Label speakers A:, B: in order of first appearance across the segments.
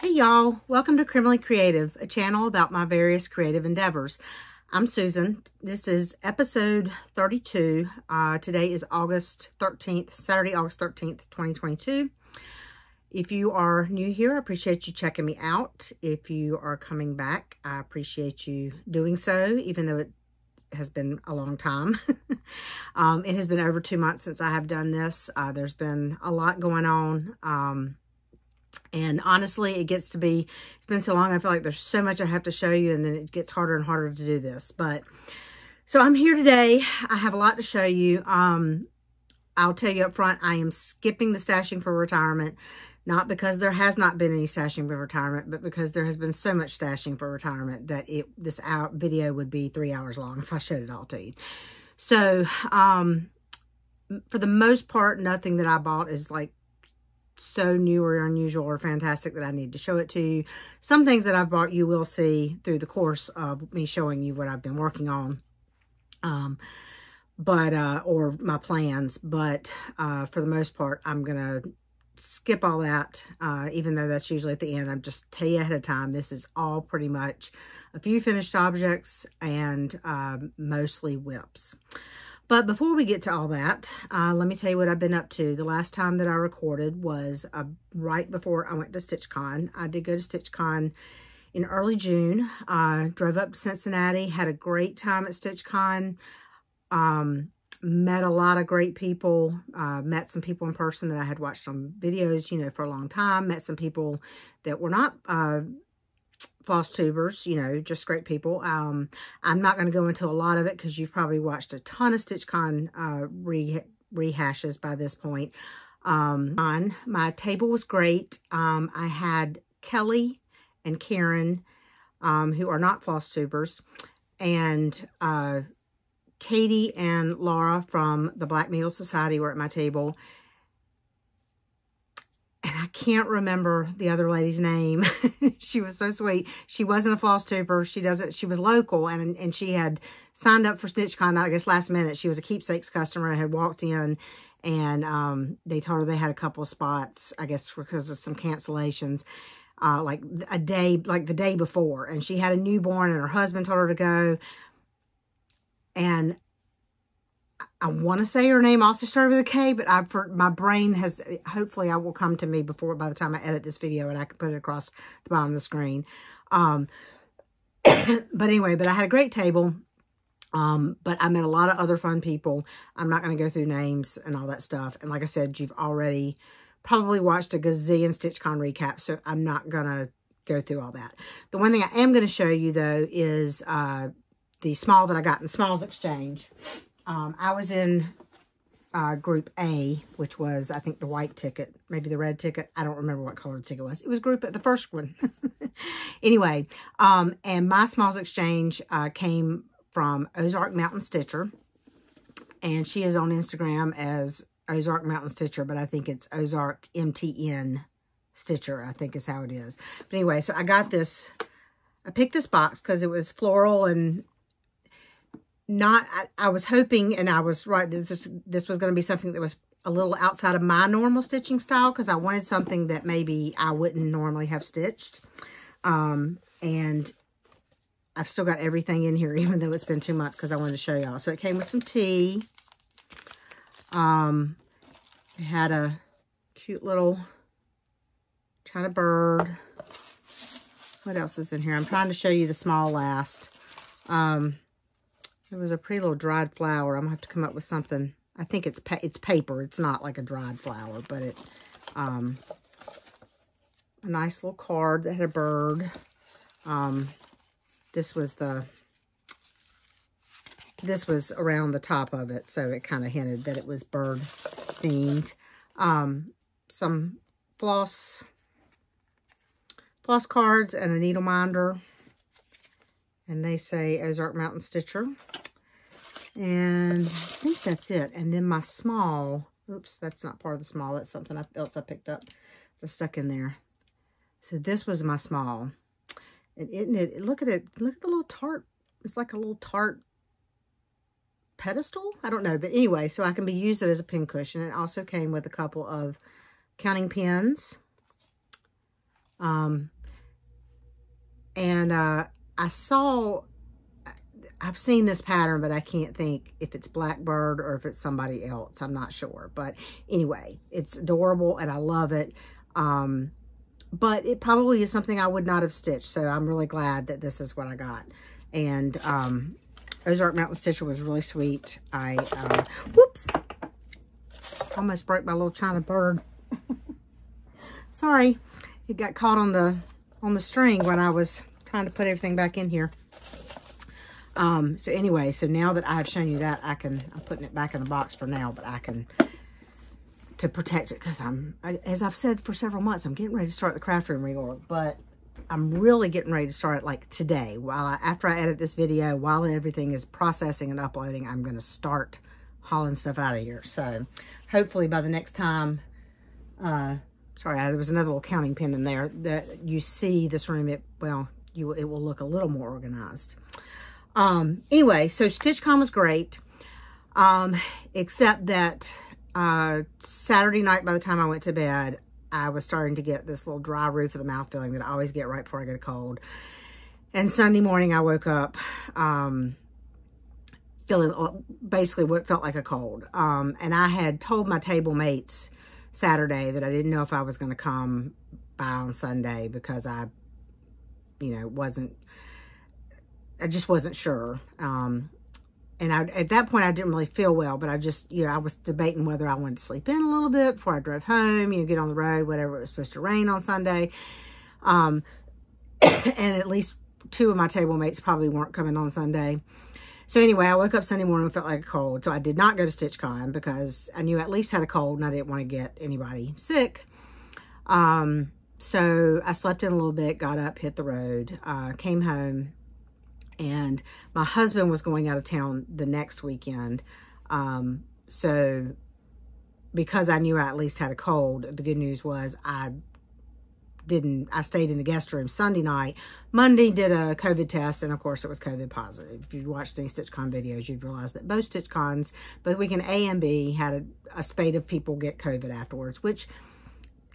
A: Hey y'all, welcome to Criminally Creative, a channel about my various creative endeavors. I'm Susan. This is episode 32. Today is August 13th, Saturday, August 13th, 2022. If you are new here, I appreciate you checking me out. If you are coming back, I appreciate you doing so, even though it has been a long time. It has been over 2 months since I have done this. There's been a lot going on. And honestly, it's been so long, I feel like there's so much I have to show you, and then it gets harder and harder to do this. But, so I'm here today. I have a lot to show you. I'll tell you up front, I am skipping the stashing for retirement, not because there has not been any stashing for retirement, but because there has been so much stashing for retirement that this video would be 3 hours long if I showed it all to you. So, for the most part, nothing that I bought is like so new or unusual or fantastic that I need to show it to you. Some things that I've bought you will see through the course of me showing you what I've been working on, or my plans. But for the most part, I'm gonna skip all that, even though that's usually at the end. I'm just tell you ahead of time, this is all pretty much a few finished objects and mostly whips. But before we get to all that, let me tell you what I've been up to. The last time that I recorded was right before I went to StitchCon. I did go to StitchCon in early June. Drove up to Cincinnati, had a great time at StitchCon. Met a lot of great people. Met some people in person that I had watched on videos, for a long time. Met some people that were not floss tubers, just great people. I'm not going to go into a lot of it because you've probably watched a ton of StitchCon rehashes by this point. My table was great. I had Kelly and Karen, who are not floss tubers, and Katie and Laura from the Black Needle Society were at my table. And I can't remember the other lady's name. She was so sweet. She wasn't a floss tuber. She was local, and she had signed up for StitchCon, I guess, last minute. She was a Keepsakes customer and had walked in, and they told her they had a couple of spots, I guess, because of some cancellations, like the day before. And she had a newborn, and her husband told her to go. And I want to say her name also started with a K, but my brain has, hopefully I will come to me by the time I edit this video, and I can put it across the bottom of the screen. But anyway, I had a great table. But I met a lot of other fun people. I'm not going to go through names and all that stuff. And like I said, you've already probably watched a gazillion StitchCon recaps, so I'm not going to go through all that. The one thing I am going to show you, though, is the small that I got in Smalls Exchange. I was in Group A, which was, I think, the white ticket, maybe the red ticket. I don't remember what color the ticket was. It was Group A, the first one. Anyway, and my Smalls Exchange came from Ozark Mountain Stitcher. And she is on Instagram as Ozark Mountain Stitcher, but I think it's Ozark MTN Stitcher, I think is how it is. But anyway, so I got this. I picked this box because it was floral and I was hoping, and I was right, this was going to be something that was a little outside of my normal stitching style, because I wanted something that maybe I wouldn't normally have stitched. And I've still got everything in here, even though it's been 2 months, because I wanted to show y'all. So it came with some tea. It had a cute little China bird. What else is in here? I'm trying to show you the small last. There was a pretty little dried flower. I'm going to have to come up with something. I think it's paper. It's not like a dried flower, but it, a nice little card that had a bird. This was around the top of it, so it kind of hinted that it was bird themed. Some floss cards and a needle minder. And they say Ozark Mountain Stitcher. And I think that's it. And then my small, oops, that's not part of the small. That's something else I picked up. Just stuck in there. So this was my small. And isn't it, look at it. Look at the little tart. It's like a little tart pedestal. I don't know. But anyway, so I can use it as a pin cushion. It also came with a couple of counting pins. And I've seen this pattern, but I can't think if it's Blackbird or if it's somebody else. I'm not sure. But anyway, it's adorable and I love it. But it probably is something I would not have stitched. So I'm really glad that this is what I got. And Ozark Mountain Stitcher was really sweet. Whoops. Almost broke my little China bird. Sorry. It got caught on the string when I was trying to put everything back in here. So anyway, so now that I've shown you that, I'm putting it back in the box for now, but to protect it, because as I've said for several months, I'm getting ready to start the craft room reorg, but I'm really getting ready to start it like today. After I edit this video, while everything is processing and uploading, I'm going to start hauling stuff out of here. So hopefully by the next time, sorry, there was another little counting pin in there, that you see this room, it will look a little more organized. Anyway, so StitchCon was great, except that Saturday night, by the time I went to bed, I was starting to get this little dry roof of the mouth feeling that I always get right before I get a cold. And Sunday morning I woke up feeling basically what felt like a cold. And I had told my table mates Saturday that I didn't know if I was going to come by on Sunday because I just wasn't sure. And at that point, I didn't really feel well, but I was debating whether I wanted to sleep in a little bit before I drove home, get on the road, whatever. It was supposed to rain on Sunday. And at least 2 of my table mates probably weren't coming on Sunday. So anyway, I woke up Sunday morning and felt like a cold. So I did not go to StitchCon because I knew I at least had a cold and I didn't want to get anybody sick. So I slept in a little bit, got up, hit the road, came home. And my husband was going out of town the next weekend. So because I knew I at least had a cold, the good news was I stayed in the guest room Sunday night. Monday did a COVID test, and of course it was COVID positive. If you've watched any StitchCon videos, you've realized that both StitchCons, both weekend A and B, had a spate of people get COVID afterwards, which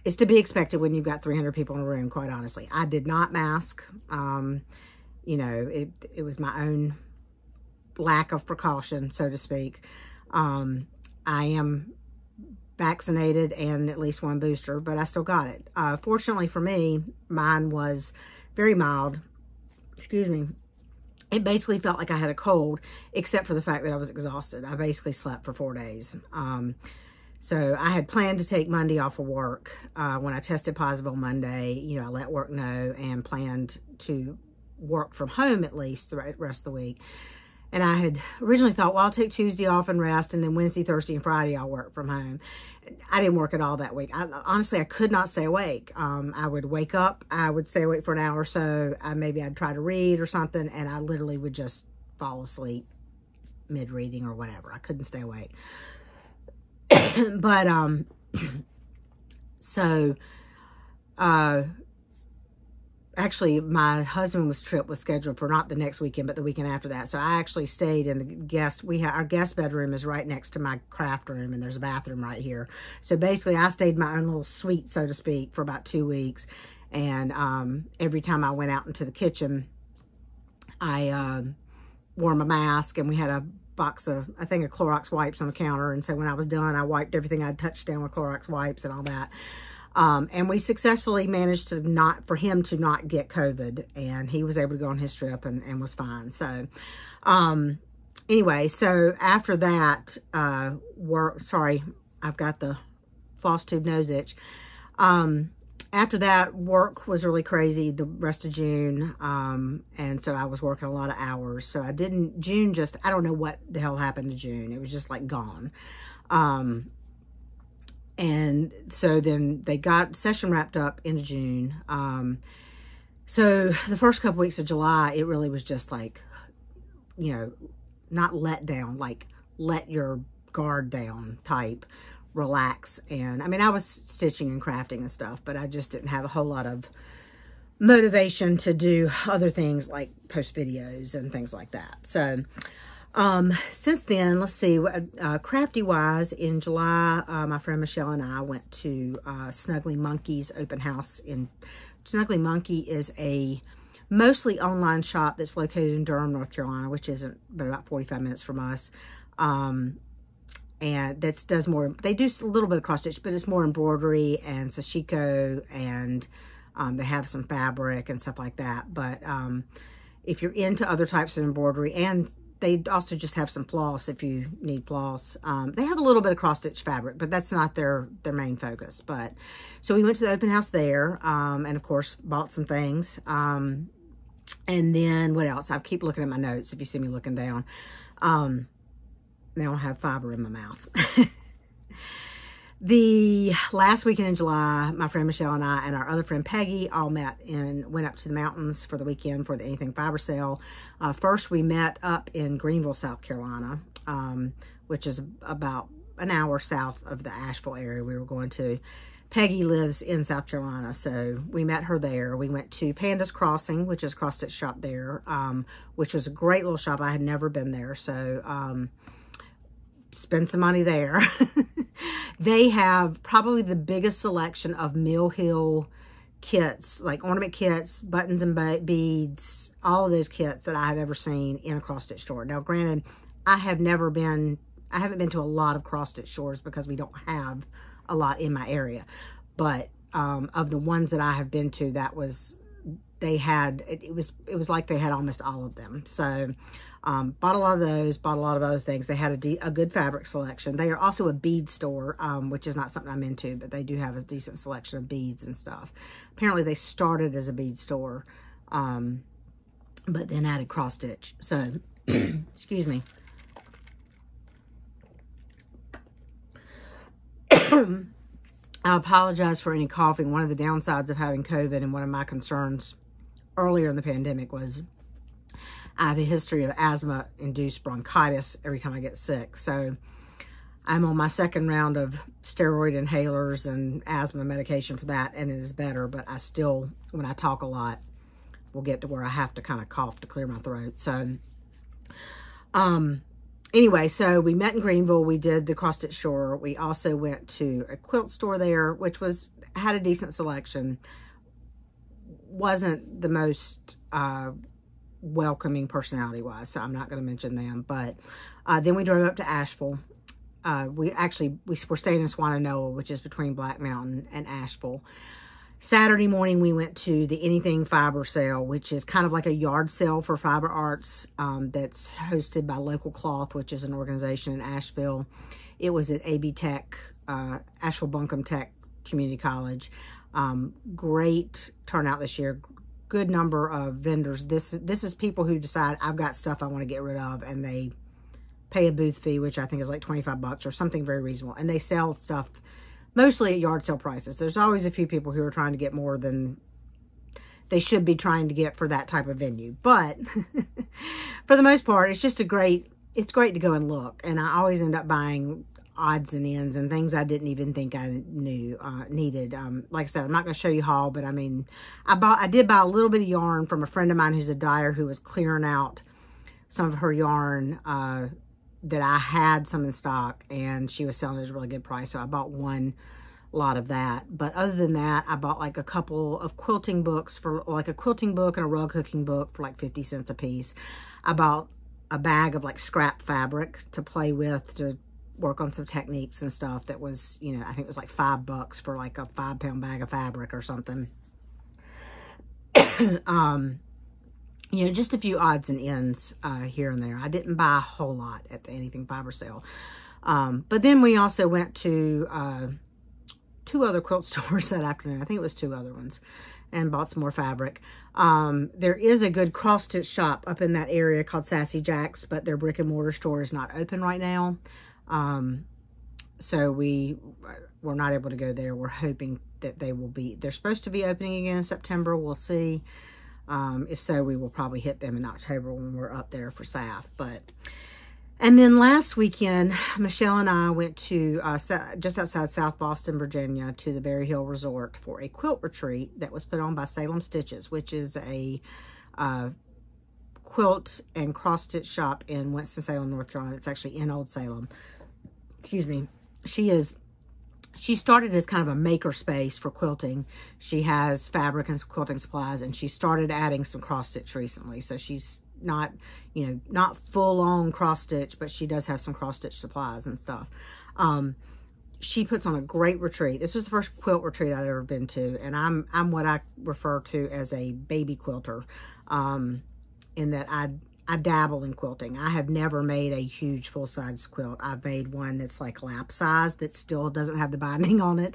A: is to be expected when you've got 300 people in a room, quite honestly. I did not mask. It was my own lack of precaution, so to speak. I am vaccinated and at least 1 booster, but I still got it. Fortunately for me, mine was very mild. Excuse me. It basically felt like I had a cold, except for the fact that I was exhausted. I basically slept for 4 days. So I had planned to take Monday off of work. When I tested positive on Monday, I let work know and planned to work from home at least the rest of the week. And I had originally thought, well, I'll take Tuesday off and rest, and then Wednesday, Thursday, and Friday I'll work from home. I didn't work at all that week. Honestly, I could not stay awake. I would wake up, I would stay awake for an hour or so. Maybe I'd try to read or something, and I literally would just fall asleep mid-reading or whatever. I couldn't stay awake. But, actually, my husband's trip was scheduled for not the next weekend, but the weekend after that. So I actually stayed in our guest bedroom is right next to my craft room, and there's a bathroom right here. So basically, I stayed in my own little suite, so to speak, for about 2 weeks. And every time I went out into the kitchen, I wore my mask, and we had a box of, I think, of Clorox wipes on the counter. And so when I was done, I wiped everything I'd touched down with Clorox wipes and all that. And we successfully managed for him to not get COVID, and he was able to go on his trip and was fine. So, anyway, so after that, sorry, I've got the floss tube nose itch. After that, work was really crazy the rest of June. And so I was working a lot of hours. So I don't know what the hell happened to June. It was just like gone. And so then they got session wrapped up in June. So the first couple weeks of July, it really was just like, not let down, like let your guard down type, relax. And I mean, I was stitching and crafting and stuff, but I just didn't have a whole lot of motivation to do other things like post videos and things like that. So since then, let's see, crafty wise, in July, my friend Michelle and I went to Snuggly Monkeys open house in Snuggly Monkey is a mostly online shop that's located in Durham, North Carolina, which isn't but about 45 minutes from us. And that does more, they do a little bit of cross stitch, but it's more embroidery and sashiko, and they have some fabric and stuff like that. But if you're into other types of embroidery, and they also just have some floss if you need floss. They have a little bit of cross stitch fabric, but that's not their main focus. But so we went to the open house there, and of course bought some things. And then what else? I keep looking at my notes if you see me looking down. Now I have fiber in my mouth. The last weekend in July, my friend Michelle and I and our other friend Peggy all met and went up to the mountains for the weekend for the Anything Fiber sale. First, we met up in Greenville, South Carolina, which is about an hour south of the Asheville area we were going to. Peggy lives in South Carolina, so we met her there. We went to Panda's Crossing, which is a cross-stitch shop there, which was a great little shop. I had never been there, so spend some money there. They have probably the biggest selection of Mill Hill kits, like ornament kits, buttons and beads, all of those kits that I have ever seen in a cross-stitch store. Now, granted, I haven't been to a lot of cross-stitch stores because we don't have a lot in my area. But of the ones that I have been to, it was like they had almost all of them. So bought a lot of those, bought a lot of other things. They had a good fabric selection. They are also a bead store, which is not something I'm into, but they do have a decent selection of beads and stuff. Apparently they started as a bead store, but then added cross stitch. So, excuse me. I apologize for any coughing. One of the downsides of having COVID, and one of my concerns earlier in the pandemic, was I have a history of asthma-induced bronchitis every time I get sick. So I'm on my second round of steroid inhalers and asthma medication for that, and it is better. But I still, when I talk a lot, will get to where I have to kind of cough to clear my throat. So anyway, so we met in Greenville. We did the cross-stitch store. We also went to a quilt store there, which had a decent selection. Wasn't the most welcoming personality-wise, so I'm not going to mention them. But then we drove up to Asheville. We're staying in Swananoa, which is between Black Mountain and Asheville. Saturday morning, we went to the Anything Fiber sale, which is kind of like a yard sale for fiber arts that's hosted by Local Cloth, which is an organization in Asheville. It was at AB Tech, Asheville Buncombe Tech Community College. Great turnout this year. Good number of vendors. This is people who decide, I've got stuff I want to get rid of, and they pay a booth fee, which I think is like 25 bucks or something very reasonable. And they sell stuff mostly at yard sale prices. There's always a few people who are trying to get more than they should be trying to get for that type of venue. But for the most part, it's just it's great to go and look. And I always end up buying odds and ends and things I didn't even think I needed. Like I said, I'm not going to show you haul, but I mean, I did buy a little bit of yarn from a friend of mine who's a dyer who was clearing out some of her yarn that I had some in stock, and she was selling it at a really good price. So I bought one lot of that. But other than that, I bought like a couple of quilting books, for like a quilting book and a rug hooking book for like 50 cents a piece. I bought a bag of like scrap fabric to play with, to work on some techniques and stuff. That was, I think it was like $5 for like a 5-pound bag of fabric or something. Just a few odds and ends here and there. I didn't buy a whole lot at the Anything Fiber sale. But then we also went to 2 other quilt stores that afternoon. I think it was 2 other ones, and bought some more fabric. There is a good cross-stitch shop up in that area called Sassy Jack's, but their brick and mortar store is not open right now. So we're not able to go there. We're hoping that they're supposed to be opening again in September. We'll see. If so, we will probably hit them in October when we're up there for SAF. And then last weekend, Michelle and I went to just outside South Boston, Virginia, to the Berry Hill Resort for a quilt retreat that was put on by Salem Stitches, which is a quilt and cross-stitch shop in Winston-Salem, North Carolina. It's actually in Old Salem. Excuse me. She she started as kind of a maker space for quilting. She has fabric and some quilting supplies, and she started adding some cross stitch recently. So she's not, you know, not full on cross stitch, but she does have some cross stitch supplies and stuff. She puts on a great retreat. This was the first quilt retreat I'd ever been to, and I'm what I refer to as a baby quilter, in that I dabble in quilting. I have never made a huge full-size quilt. I've made one that's like lap size that still doesn't have the binding on it.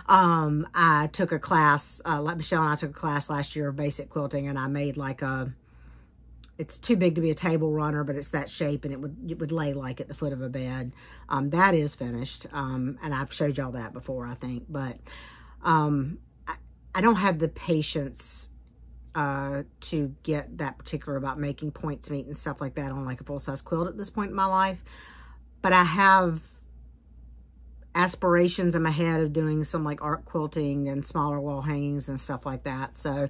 A: I took a class, like Michelle and I took a class last year of basic quilting, and I made like a, it's too big to be a table runner, but it's that shape, and it would lay like at the foot of a bed. That is finished, and I've showed y'all that before, I think. But I don't have the patience to get that particular about making points meet and stuff like that on like a full-size quilt at this point in my life. But I have aspirations in my head of doing some like art quilting and smaller wall hangings and stuff like that. So,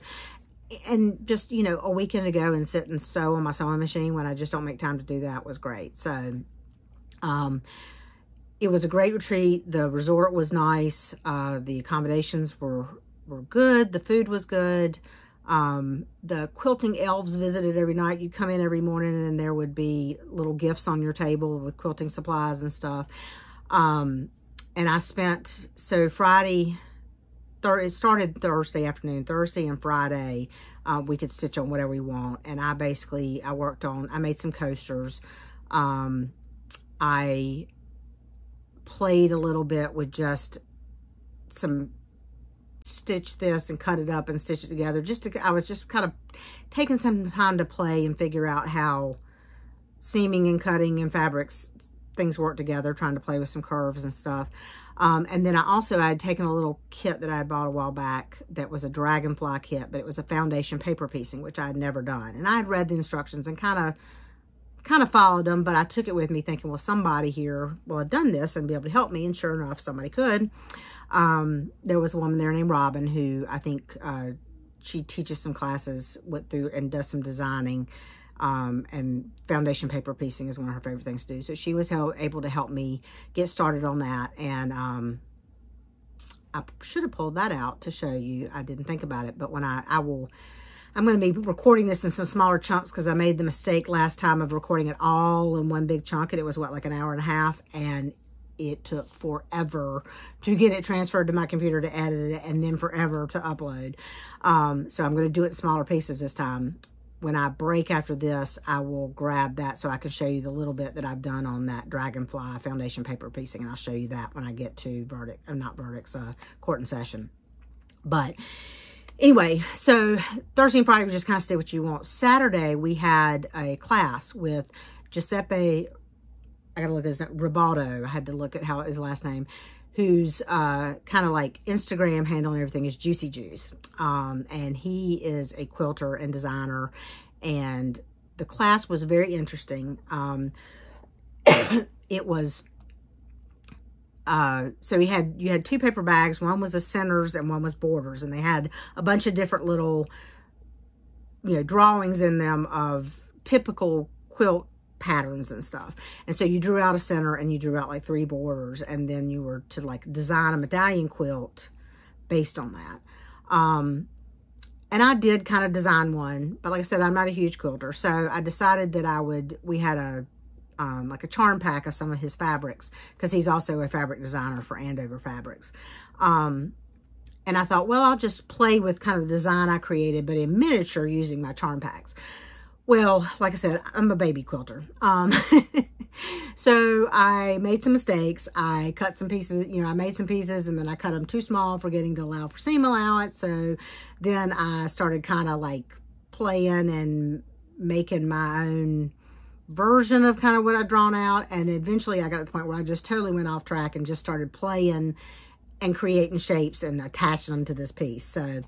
A: and just, you know, a weekend ago and sit and sew on my sewing machine when I just don't make time to do that was great. So, it was a great retreat. The resort was nice. The accommodations were good. The food was good. The quilting elves visited every night. You'd come in every morning and there would be little gifts on your table with quilting supplies and stuff. And I spent, so Friday, it started Thursday afternoon. Thursday and Friday, we could stitch on whatever we want. And I worked on, I made some coasters. I played a little bit with just some stitch this and cut it up and stitch it together. I was just kind of taking some time to play and figure out how seaming and cutting and fabrics, things work together, trying to play with some curves and stuff. And then I had taken a little kit that I had bought a while back that was a dragonfly kit, but it was a foundation paper piecing, which I had never done. And I had read the instructions and kind of followed them, but I took it with me thinking, well, somebody here will have done this and be able to help me. And sure enough, somebody could. There was a woman there named Robin who I think she teaches some classes and does some designing, and foundation paper piecing is one of her favorite things to do. So she was able to help me get started on that, and I should have pulled that out to show you. I didn't think about it, but when I'm going to be recording this in some smaller chunks because I made the mistake last time of recording it all in one big chunk, and it was like an hour and a half, and it took forever to get it transferred to my computer to edit it, and then forever to upload. So I'm going to do it in smaller pieces this time. When I break after this, I will grab that so I can show you the little bit that I've done on that dragonfly foundation paper piecing, and I'll show you that when I get to court and session. But anyway, so Thursday and Friday we just kind of stay what you want. Saturday we had a class with Giuseppe. I gotta look at his name, Ribaldo. I had to look at his last name, who's kind of like Instagram handle and everything is Juicy Juice. And he is a quilter and designer. And the class was very interesting. It was, so you had two paper bags. One was the centers and one was borders. And they had a bunch of different little, drawings in them of typical quilt patterns and stuff. And so you drew out a center and you drew out like 3 borders, and then you were to like design a medallion quilt based on that. And I did kind of design one, but like I said, I'm not a huge quilter. So I decided that we had a like a charm pack of some of his fabrics, because he's also a fabric designer for Andover Fabrics. And I thought, well, I'll just play with kind of the design I created, but in miniature using my charm packs. Well, like I said, I'm a baby quilter. So I made some mistakes. I cut some pieces, I made some pieces and then I cut them too small, forgetting to allow for seam allowance. So then I started kind of like playing and making my own version of kind of what I'd drawn out. And eventually I got to the point where I just totally went off track and just started playing and creating shapes and attaching them to this piece. So,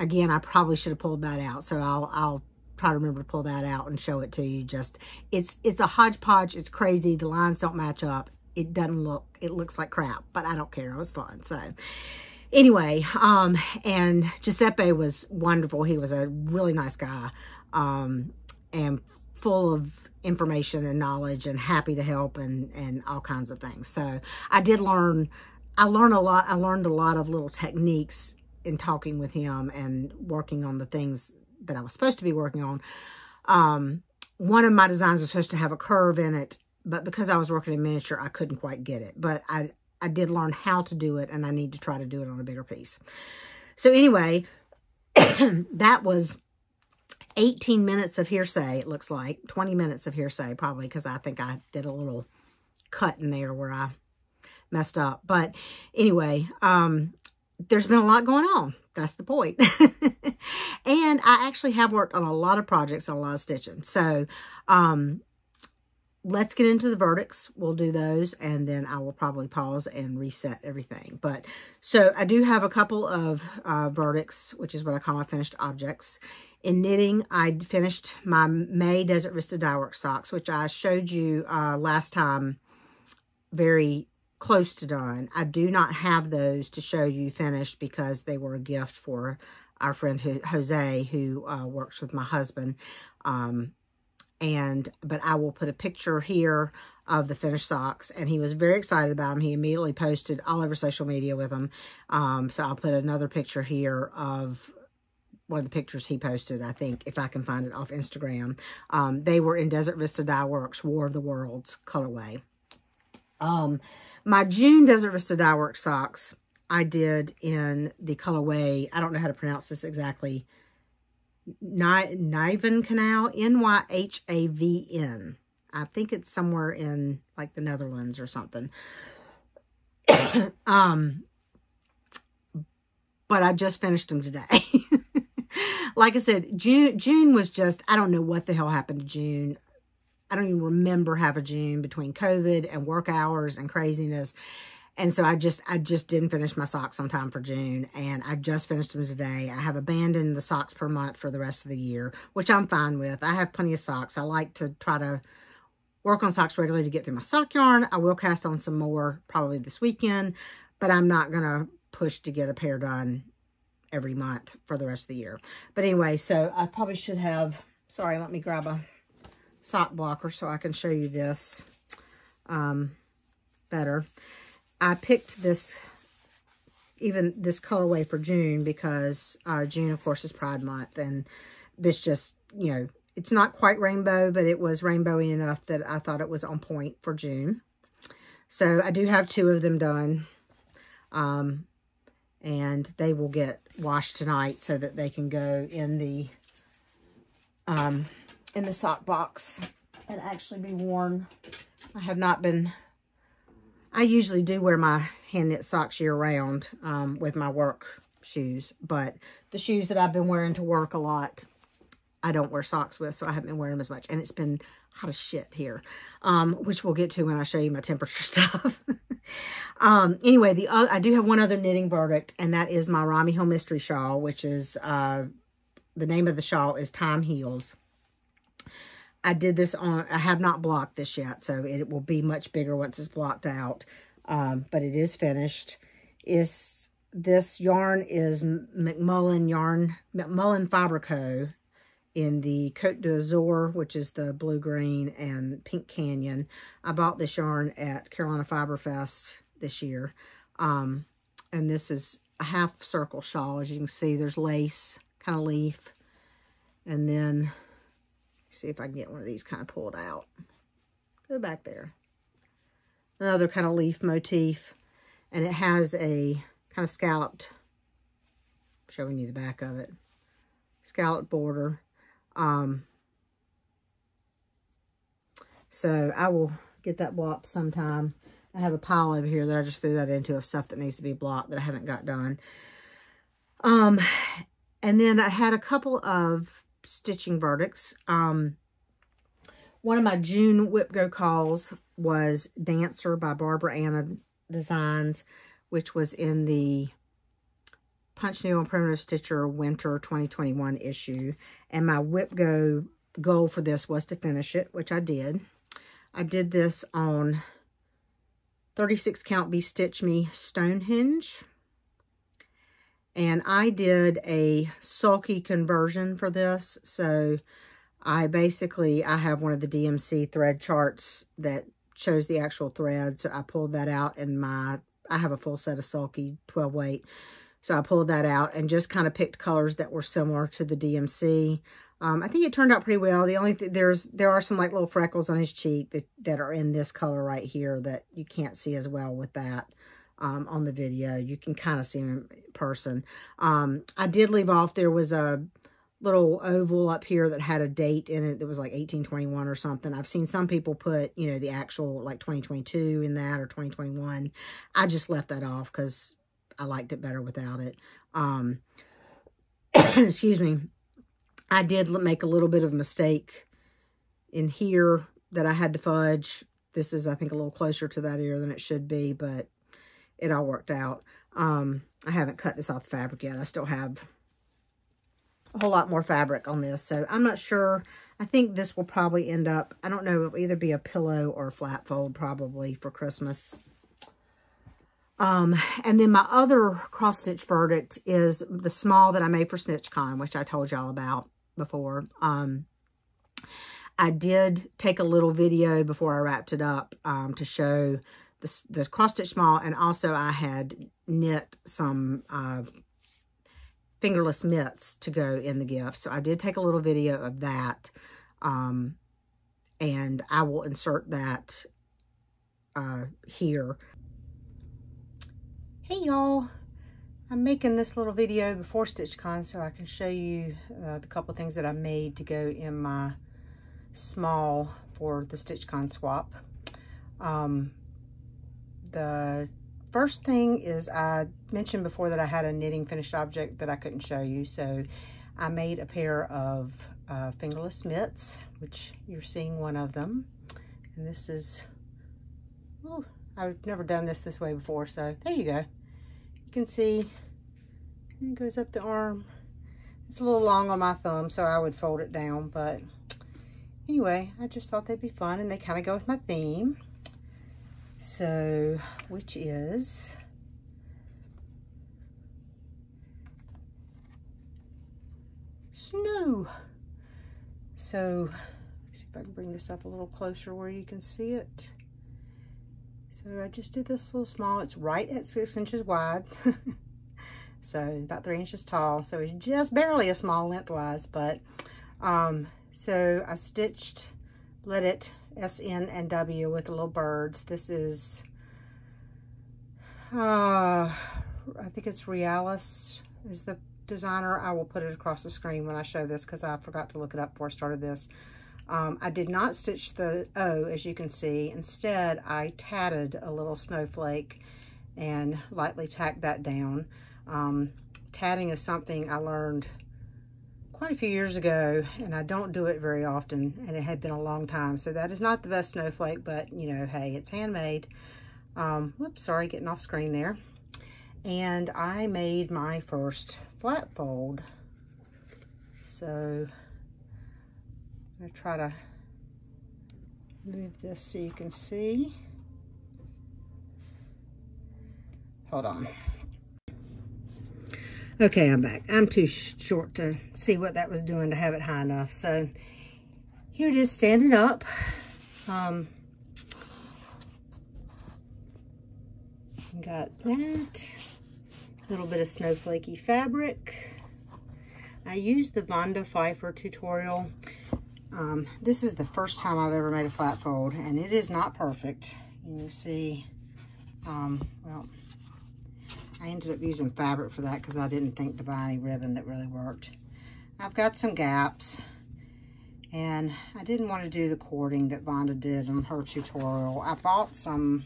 A: again, I probably should have pulled that out. So I'll try to remember to pull that out and show it to you. Just, it's a hodgepodge. It's crazy. The lines don't match up. It looks like crap, but I don't care. It was fun. So anyway, and Giuseppe was wonderful. He was a really nice guy. And full of information and knowledge and happy to help and all kinds of things. So I did learn, I learned a lot of little techniques in talking with him and working on the things that I was supposed to be working on. One of my designs was supposed to have a curve in it, but because I was working in miniature, I couldn't quite get it. But I did learn how to do it, and I need to try to do it on a bigger piece. So anyway, that was 18 minutes of Hearsay, it looks like. 20 minutes of Hearsay, probably, because I think I did a little cut in there where I messed up. But anyway, there's been a lot going on. That's the point. And I actually have worked on a lot of projects, on a lot of stitching. So, let's get into the verdicts. We'll do those, and then I will probably pause and reset everything. But, so I do have a couple of verdicts, which is what I call my finished objects. In knitting, I finished my May Desert Vista dye work socks, which I showed you last time, very close to done. I do not have those to show you finished because they were a gift for our friend Jose, who works with my husband. But I will put a picture here of the finished socks, and he was very excited about them. He immediately posted all over social media with them. So I'll put another picture here of one of the pictures he posted, I think, if I can find it off Instagram. They were in Desert Vista Dye Works War of the Worlds colorway. My June Desert Vista Dye Works socks, I did in the colorway, I don't know how to pronounce this exactly, Nyhavn Canal, Nyhavn. I think it's somewhere in like the Netherlands or something. But I just finished them today. Like I said, June was just, I don't know what the hell happened to June. I don't even remember having June between COVID and work hours and craziness. And so I just didn't finish my socks on time for June, and I just finished them today. I have abandoned the socks per month for the rest of the year, which I'm fine with. I have plenty of socks. I like to try to work on socks regularly to get through my sock yarn. I will cast on some more probably this weekend, but I'm not going to push to get a pair done every month for the rest of the year. But anyway, so I probably should have, sorry, let me grab a sock blocker so I can show you this better. I picked this colorway for June because June, of course, is Pride Month, and this just, you know, it's not quite rainbow, but it was rainbowy enough that I thought it was on point for June. So I do have 2 of them done, and they will get washed tonight so that they can go in the sock box and actually be worn. I have not been, I usually do wear my hand knit socks year round with my work shoes, but the shoes that I've been wearing to work a lot, I don't wear socks with, so I haven't been wearing them as much, and it's been hot as shit here, which we'll get to when I show you my temperature stuff. Anyway, I do have one other knitting verdict, and that is my Rami Hill Mystery Shawl, which is, the name of the shawl is Time Heals. I did this on, I have not blocked this yet, so it will be much bigger once it's blocked out, but it is finished. This yarn is McMullen Fiber Co. in the Côte d'Azur, which is the blue, green, and pink canyon. I bought this yarn at Carolina Fiber Fest this year. And this is a half circle shawl. As you can see, there's lace, kind of leaf. And then, see if I can get one of these kind of pulled out. Go back there. Another kind of leaf motif. And it has a kind of scalloped, I'm showing you the back of it, scalloped border. So I will get that blocked sometime. I have a pile over here that I just threw that into of stuff that needs to be blocked that I haven't got done. And then I had a couple of stitching verdicts. One of my June Whip Go calls was Dancer by Barbara Anna Designs, which was in the Punch Needle and Primitive Stitcher Winter 2021 issue. And my Whip Go goal for this was to finish it, which I did. I did this on 36 Count Be Stitch Me Stonehenge. And I did a sulky conversion for this. So I have one of the DMC thread charts that shows the actual thread. So I pulled that out in I have a full set of Sulky 12 weight. So I pulled that out and just kind of picked colors that were similar to the DMC. I think it turned out pretty well. The only thing, there are some like little freckles on his cheek that are in this color right here that you can't see as well with that on the video. You can kind of see him in person. I did leave off, there was a little oval up here that had a date in it that was like 1821 or something. I've seen some people put, you know, the actual like 2022 in that, or 2021. I just left that off because I liked it better without it. Excuse me. I did make a little bit of a mistake in here that I had to fudge. This is, I think, a little closer to that ear than it should be, but it all worked out. I haven't cut this off the fabric yet. I still have a whole lot more fabric on this, so I'm not sure. I think this will probably end up, I don't know, it'll either be a pillow or a flat fold probably for Christmas. And then my other cross-stitch verdict is the small that I made for SnitchCon, which I told y'all about before. I did take a little video before I wrapped it up to show the cross-stitch small, and also I had knit some fingerless mitts to go in the gift. So I did take a little video of that, and I will insert that here. Hey y'all, I'm making this little video before StitchCon so I can show you the couple things that I made to go in my small for the StitchCon swap. The first thing is, I mentioned before that I had a knitting finished object that I couldn't show you, so I made a pair of fingerless mitts, which you're seeing one of them. And this is, oh, I've never done this way before, so there you go. You can see it goes up the arm. It's a little long on my thumb, so I would fold it down, but anyway, I just thought they'd be fun, and they kind of go with my theme. So, which is snow. So, let's see if I can bring this up a little closer where you can see it. So I just did this little small, it's right at 6 inches wide. So about 3 inches tall. So it's just barely a small lengthwise, but so I stitched, let it SN and W with the little birds. This is, I think it's Realis is the designer. I will put it across the screen when I show this because I forgot to look it up before I started this. I did not stitch the O, as you can see. Instead, I tatted a little snowflake and lightly tacked that down. Tatting is something I learned quite a few years ago, and I don't do it very often, and it had been a long time. So that is not the best snowflake, but, you know, hey, it's handmade. Whoops, sorry, getting off screen there. And I made my first flat fold. So I'm going to try to move this so you can see. Hold on. Okay, I'm back. I'm too short to see what that was doing to have it high enough. So here it is standing up. Got that. A little bit of snowflakey fabric. I used the Vonda Pfeiffer tutorial. This is the first time I've ever made a flat fold, and it is not perfect. You can see, well, I ended up using fabric for that because I didn't think to buy any ribbon that really worked. I've got some gaps, and I didn't want to do the cording that Vonda did on her tutorial. I bought some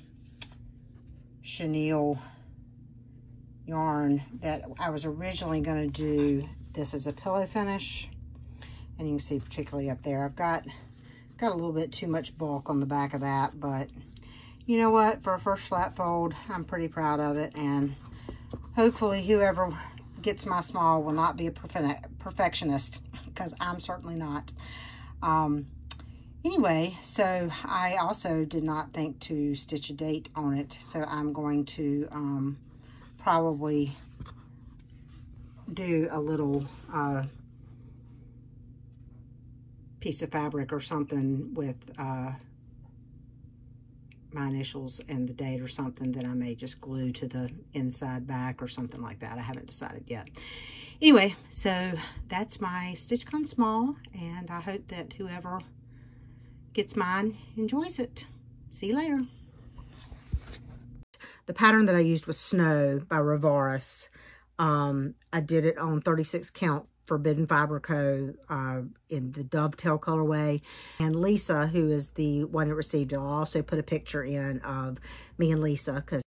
A: chenille yarn that I was originally going to do this as a pillow finish, and you can see particularly up there I've got a little bit too much bulk on the back of that, but you know what, for a first flat fold I'm pretty proud of it, and hopefully whoever gets my small will not be a perfectionist, because I'm certainly not. Anyway, so I also did not think to stitch a date on it, so I'm going to probably do a little piece of fabric or something with my initials and the date or something that I may just glue to the inside back or something like that. I haven't decided yet. Anyway, so that's my StitchCon Small, and I hope that whoever gets mine enjoys it. See you later. The pattern that I used was Snow by Rivaris. I did it on 36 count Forbidden Fiber Co. In the Dovetail colorway. And Lisa, who is the one that received it, I'll also put a picture in of me and Lisa, because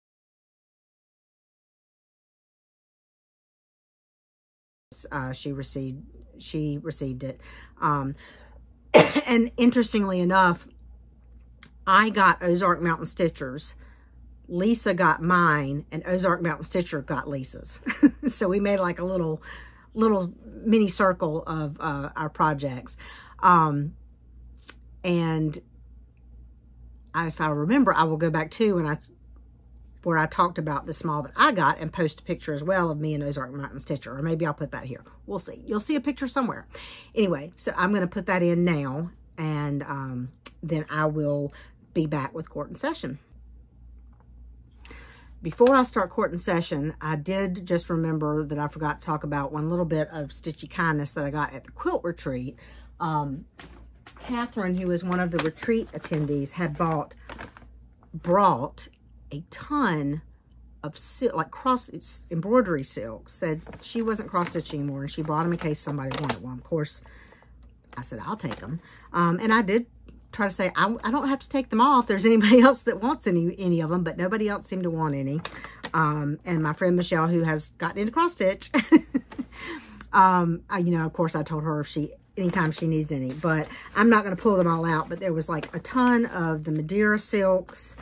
A: she received it. And interestingly enough, I got Ozark Mountain Stitchers. Lisa got mine, and Ozark Mountain Stitcher got Lisa's. So we made like a little mini circle of our projects. And if I remember, I will go back to where I talked about the small that I got and post a picture as well of me and Ozark Mountain Stitcher. Or maybe I'll put that here. We'll see. You'll see a picture somewhere. Anyway, so I'm going to put that in now, and then I will be back with Court and Session. Before I start Court and Session, I did just remember that I forgot to talk about one little bit of Stitchy Kindness that I got at the quilt retreat. Catherine, who is one of the retreat attendees, had brought a ton of silk, like embroidery silks. Said she wasn't cross stitching anymore, and she brought them in case somebody wanted one. Of course, I said I'll take them, and I did try to say I don't have to take them off. There's anybody else that wants any of them, but nobody else seemed to want any. And my friend Michelle, who has gotten into cross stitch, you know, of course I told her anytime she needs any, but I'm not going to pull them all out. But there was like a ton of the Madeira silks.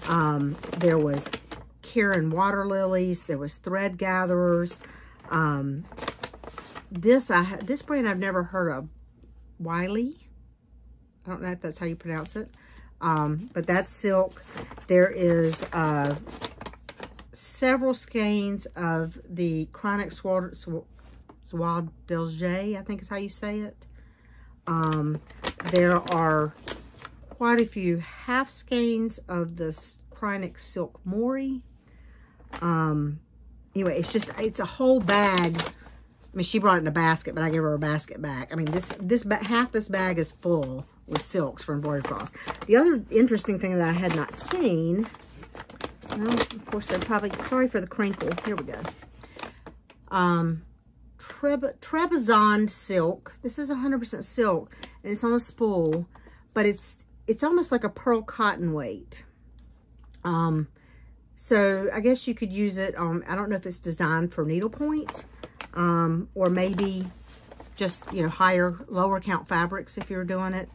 A: There was Kieran water lilies. There was thread gatherers. This brand I've never heard of, Wiley. I don't know if that's how you pronounce it. But that's silk. There is several skeins of the Chronic Soie d'Alger, I think is how you say it. There are quite a few half skeins of this Chronic Silk Mori. Anyway, it's a whole bag. I mean, she brought it in a basket, but I gave her a basket back. I mean, half this bag is full with silks for embroidered floss. The other interesting thing that I had not seen, well, of course, they're probably, sorry for the crinkle. Here we go. Trebizond silk. This is 100% silk, and it's on a spool, but it's almost like a pearl cotton weight. So I guess you could use it on, I don't know if it's designed for needlepoint, or maybe just, you know, lower count fabrics if you're doing it.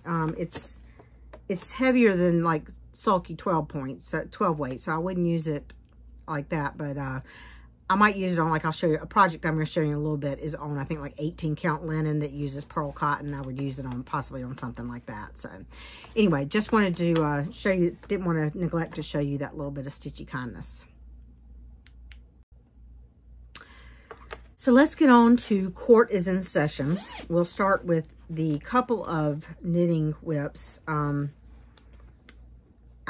A: It's heavier than like sulky 12 weight, so I wouldn't use it like that, but I might use it on, like, I'll show you a project I'm going to show you in a little bit is on, I think, like 18 count linen that uses pearl cotton. I would use it on possibly on something like that. So anyway, just wanted to show you, didn't want to neglect to show you that little bit of Stitchy Kindness. So let's get on to Court is in Session. We'll start with the couple of knitting whips.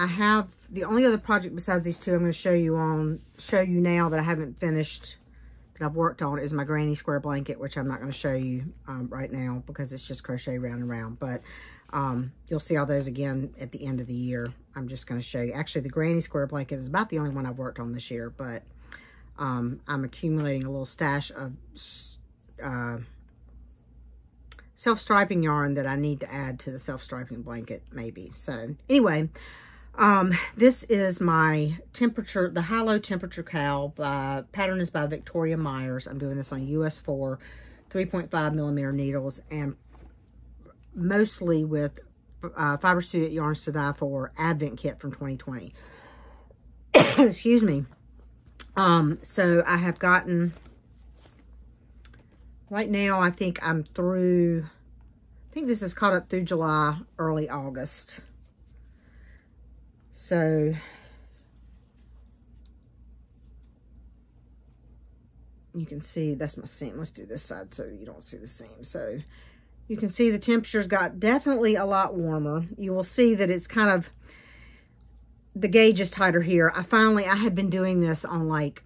A: I have the only other project besides these two I'm going to show you now that I haven't finished, that I've worked on, is my granny square blanket, which I'm not going to show you right now because it's just crochet round and round. But you'll see all those again at the end of the year. I'm just going to show you. Actually, the granny square blanket is about the only one I've worked on this year, but I'm accumulating a little stash of self-striping yarn that I need to add to the self-striping blanket maybe. So anyway, this is my the high-low temperature cowl. Pattern is by Victoria Myers. I'm doing this on US 4 3.5 millimeter needles, and mostly with Fiber Studio Yarns to Die For Advent Kit from 2020. Excuse me. So I have gotten, right now I think I'm through, I think this is caught up through July, early August. So you can see that's my seam. Let's do this side so you don't see the seam. So You can see the temperatures got definitely a lot warmer. You will see that it's kind of, the gauge is tighter here. I had been doing this on like,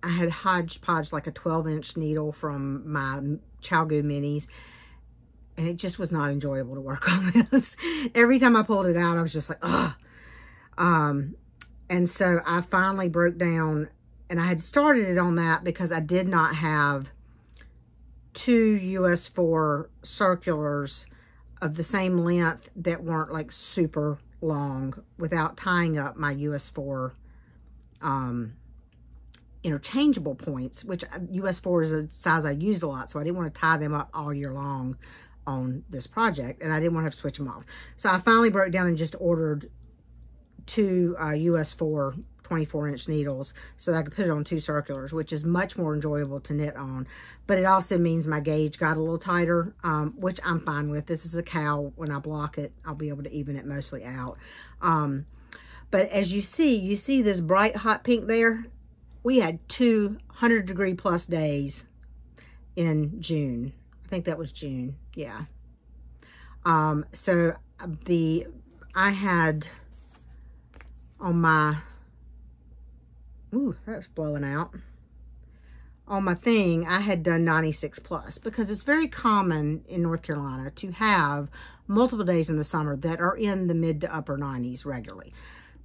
A: I had hodgepodge like a 12-inch needle from my Chalgu minis. And it just was not enjoyable to work on this. Every time I pulled it out, I was just like, ugh. And so I finally broke down, and I had started it on that because I did not have 2 US 4 circulars of the same length that weren't like super long without tying up my US 4 interchangeable points, which US 4 is a size I use a lot, so I didn't want to tie them up all year long on this project, and I didn't want to have to switch them off. So I finally broke down and just ordered 2 US 4 24-inch needles so that I could put it on 2 circulars, which is much more enjoyable to knit on. But it also means my gauge got a little tighter, which I'm fine with. This is a cowl. When I block it, I'll be able to even it mostly out. But as you see this bright hot pink there? We had 200-degree plus days in June. I think that was June, yeah. So I had on my, ooh, that's blowing out. On my thing, I had done 96 plus because it's very common in North Carolina to have multiple days in the summer that are in the mid to upper 90s regularly.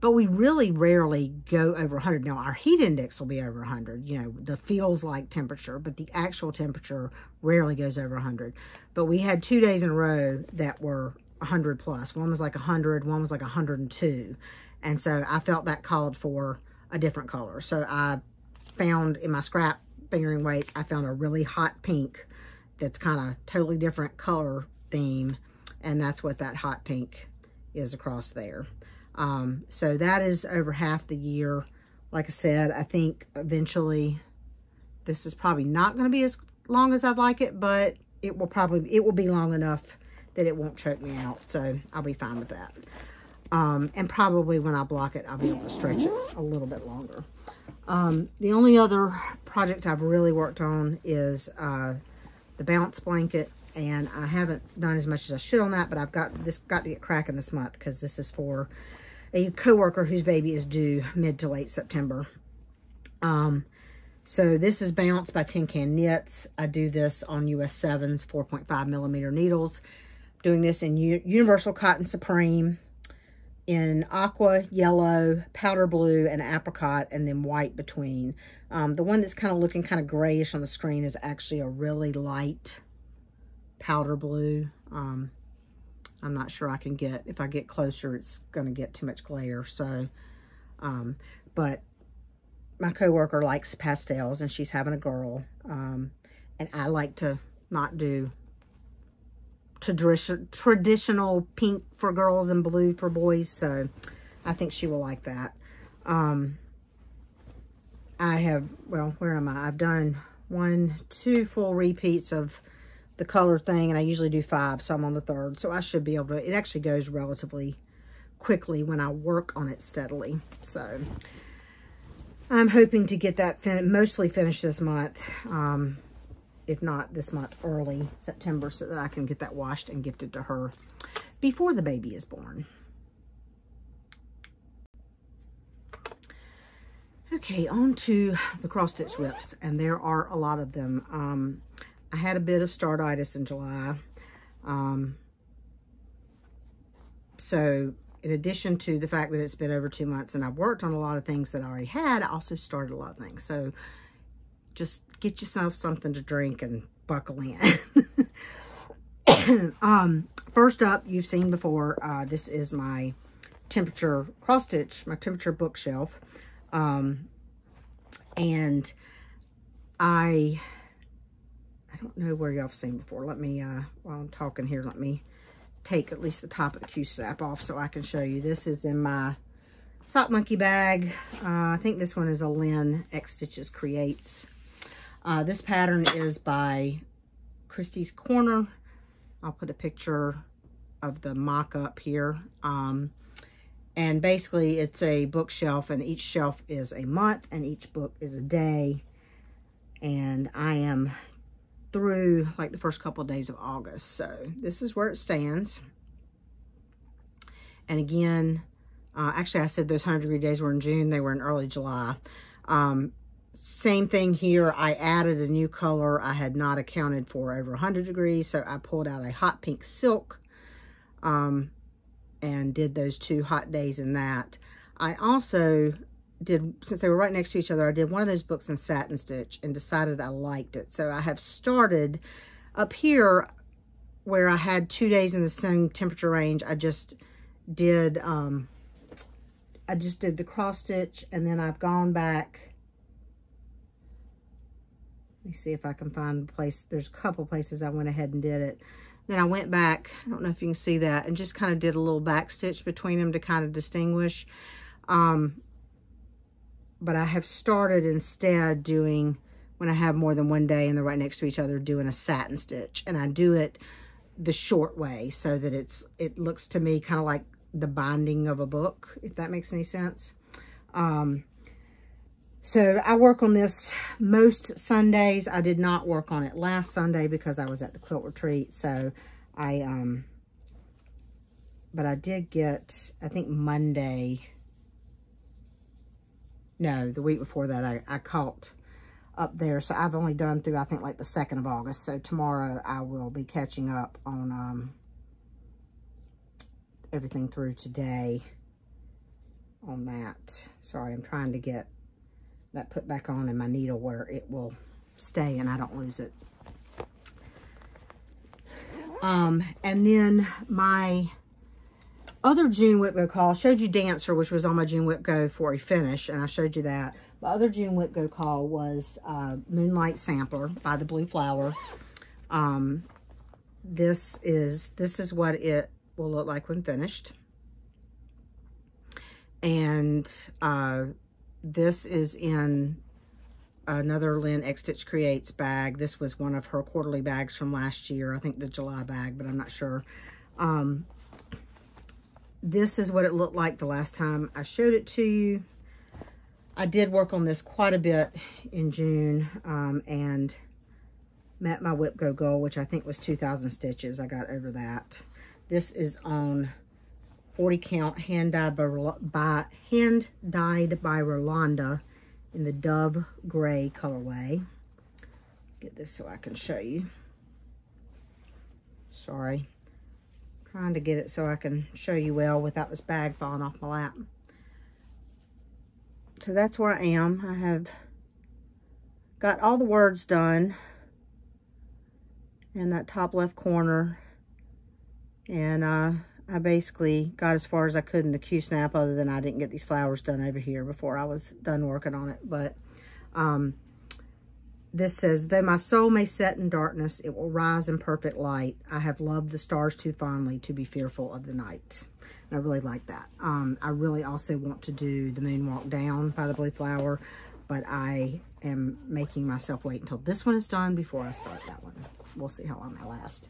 A: But we really rarely go over 100. Now, our heat index will be over 100, you know, the feels like temperature, but the actual temperature rarely goes over 100. But we had 2 days in a row that were 100 plus. One was like 100, one was like 102. And so I felt that called for a different color. So I found in my scrap fingering weights, I found a really hot pink that's kind of totally different color theme. And that's what that hot pink is across there. So that is over half the year. Like I said, I think eventually this is probably not going to be as long as I'd like it, but it will be long enough that it won't choke me out. So I'll be fine with that. And probably when I block it, I'll be able to stretch it a little bit longer. The only other project I've really worked on is, the bounce blanket. And I haven't done as much as I should on that, but I've got to get cracking this month because this is for a coworker whose baby is due mid to late September. So this is Bounce by Tin Can Knits. I do this on US 7s, 4.5 millimeter needles. Doing this in Universal Cotton Supreme, in aqua, yellow, powder blue, and apricot, and then white between. The one that's kind of looking kind of grayish on the screen is actually a really light powder blue. I'm not sure I can get, if I get closer, it's going to get too much glare. So, but my coworker likes pastels and she's having a girl. And I like to not do traditional pink for girls and blue for boys. So I think she will like that. I have, well, where am I? I've done 2 full repeats of the color thing, and I usually do 5, so I'm on the 3rd. So I should be able to, it actually goes relatively quickly when I work on it steadily. So I'm hoping to get that mostly finished this month, if not this month, early September, so that I can get that washed and gifted to her before the baby is born. Okay, on to the cross-stitch whips, and there are a lot of them. I had a bit of startitis in July. So in addition to the fact that it's been over 2 months and I've worked on a lot of things that I already had, I also started a lot of things. So just get yourself something to drink and buckle in. First up, you've seen before, this is my temperature cross-stitch, my temperature bookshelf. And I don't know where y'all have seen before. Let me, while I'm talking here, let me take at least the top of the Q-strap off so I can show you. This is in my Sock Monkey bag. I think this one is a Lynn X Stitches Creates. This pattern is by Christie's Corner. I'll put a picture of the mock-up here. And basically it's a bookshelf, and each shelf is a month and each book is a day. And I am through like the first couple of days of August. So this is where it stands. And again, actually I said those 100-degree days were in June. They were in early July. Same thing here. I added a new color I had not accounted for over 100 degrees. So I pulled out a hot pink silk and did those 2 hot days in that. I also did, since they were right next to each other, I did one of those books in satin stitch and decided I liked it. So I have started up here where I had 2 days in the same temperature range. I just did the cross stitch, and then I've gone back. Let me see if I can find a place. There's a couple places I went ahead and did it. Then I went back, I don't know if you can see that, and just kind of did a little back stitch between them to kind of distinguish. But I have started instead doing, when I have more than one day and they're right next to each other, doing a satin stitch. And I do it the short way so that it looks to me kind of like the binding of a book, if that makes any sense. So I work on this most Sundays. I did not work on it last Sunday because I was at the quilt retreat. So but I did get, I think Monday, no, the week before that, I caught up there. So I've only done through, I think, like the 2nd of August. So tomorrow I will be catching up on everything through today on that. Sorry, I'm trying to get that put back on in my needle where it will stay and I don't lose it. And then my other June Whip Go call, I showed you Dancer, which was on my June Whip Go for a finish, and I showed you that. My other June Whip Go call was Moonlight Sampler by the Blue Flower. This is what it will look like when finished. And this is in another Lynn X Stitch Creates bag. This was one of her quarterly bags from last year. I think the July bag, but I'm not sure. This is what it looked like the last time I showed it to you. I did work on this quite a bit in June and met my Whip Go goal, which I think was 2,000 stitches. I got over that. This is on 40 count, hand dyed by Rolanda in the Dove Gray colorway. Get this so I can show you. Sorry. Trying to get it so I can show you well without this bag falling off my lap. So that's where I am. I have got all the words done in that top left corner. And I basically got as far as I could in the Q-snap, other than I didn't get these flowers done over here before I was done working on it. But this says, though my soul may set in darkness, it will rise in perfect light. I have loved the stars too fondly to be fearful of the night. And I really like that. I really also want to do the Moon Walk Down by the Blue Flower, but I am making myself wait until this one is done before I start that one. We'll see how long that lasts.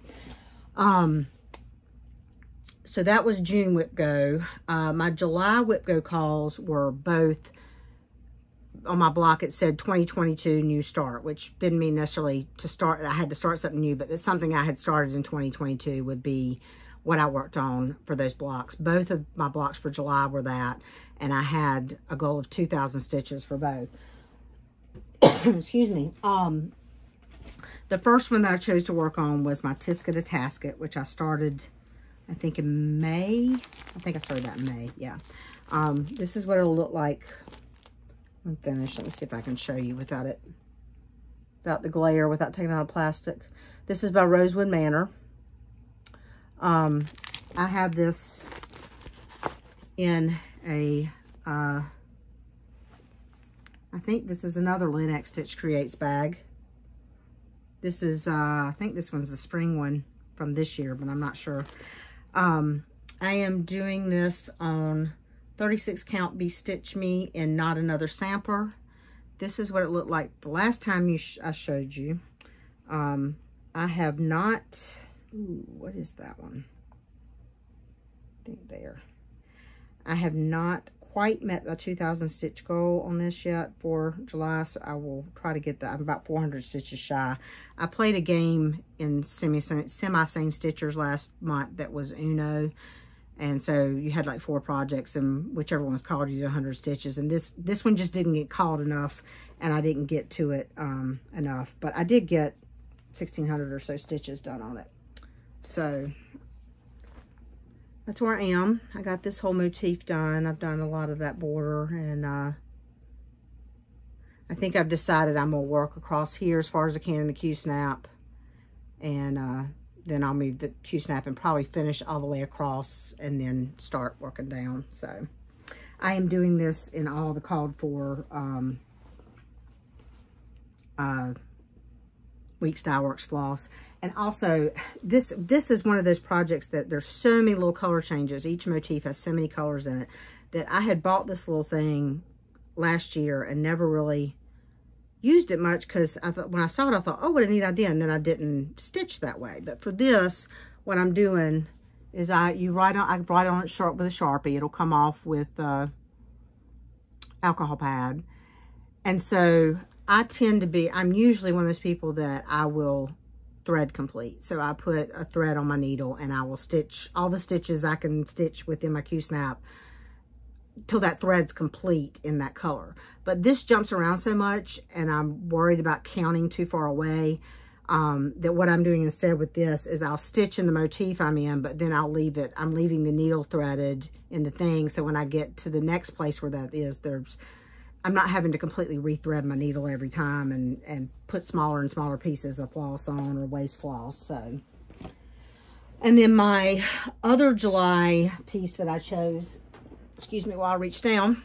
A: So that was June Whip Go. My July Whip Go calls were both, on my block it said 2022 new start, which didn't mean necessarily to start, I had to start something new, but it's something I had started in 2022 would be what I worked on for those blocks. Both of my blocks for July were that, and I had a goal of 2,000 stitches for both. Excuse me. The first one that I chose to work on was my Tisket to Tasket, which I started, I think in May. I think I started that in May, yeah. This is what it'll look like when finished. Let me see if I can show you without the glare, without taking out the plastic. This is by Rosewood Manor. I have this in a, I think this is another Lynn X Stitch Creates bag. This is, I think this one's the spring one from this year, but I'm not sure. I am doing this on 36 count Be Stitch Me in Not Another Sampler. This is what it looked like the last time I showed you. I have not, ooh, what is that one? I think there. I have not quite met the 2,000 stitch goal on this yet for July, so I will try to get that. I'm about 400 stitches shy. I played a game in Semi-Sane Stitchers last month that was Uno, and so you had like 4 projects, and whichever one was called, you did 100 stitches. And this one just didn't get called enough, and I didn't get to it enough. But I did get 1,600 or so stitches done on it. So that's where I am. I got this whole motif done. I've done a lot of that border, and I think I've decided I'm going to work across here as far as I can in the Q-snap, and then I'll move the Q-snap and probably finish all the way across and then start working down. So I am doing this in all the called for Week Style Works floss. And also, this is one of those projects that there's so many little color changes. Each motif has so many colors in it that I had bought this little thing last year and never really used it much, because I thought, when I saw it, I thought, oh, what a neat idea, and then I didn't stitch that way. But for this, what I'm doing is I write on it sharp with a Sharpie. It'll come off with alcohol pad. And so I'm usually one of those people that I will thread complete. So I put a thread on my needle and I will stitch all the stitches I can stitch within my Q-snap till that thread's complete in that color. But this jumps around so much, and I'm worried about counting too far away, that what I'm doing instead with this is I'll stitch in the motif I'm in, but then I'll leave it. I'm leaving the needle threaded in the thing, so when I get to the next place where that is, I'm not having to completely rethread my needle every time and put smaller and smaller pieces of floss on, or waste floss. So, and then my other July piece that I chose, excuse me while I reach down,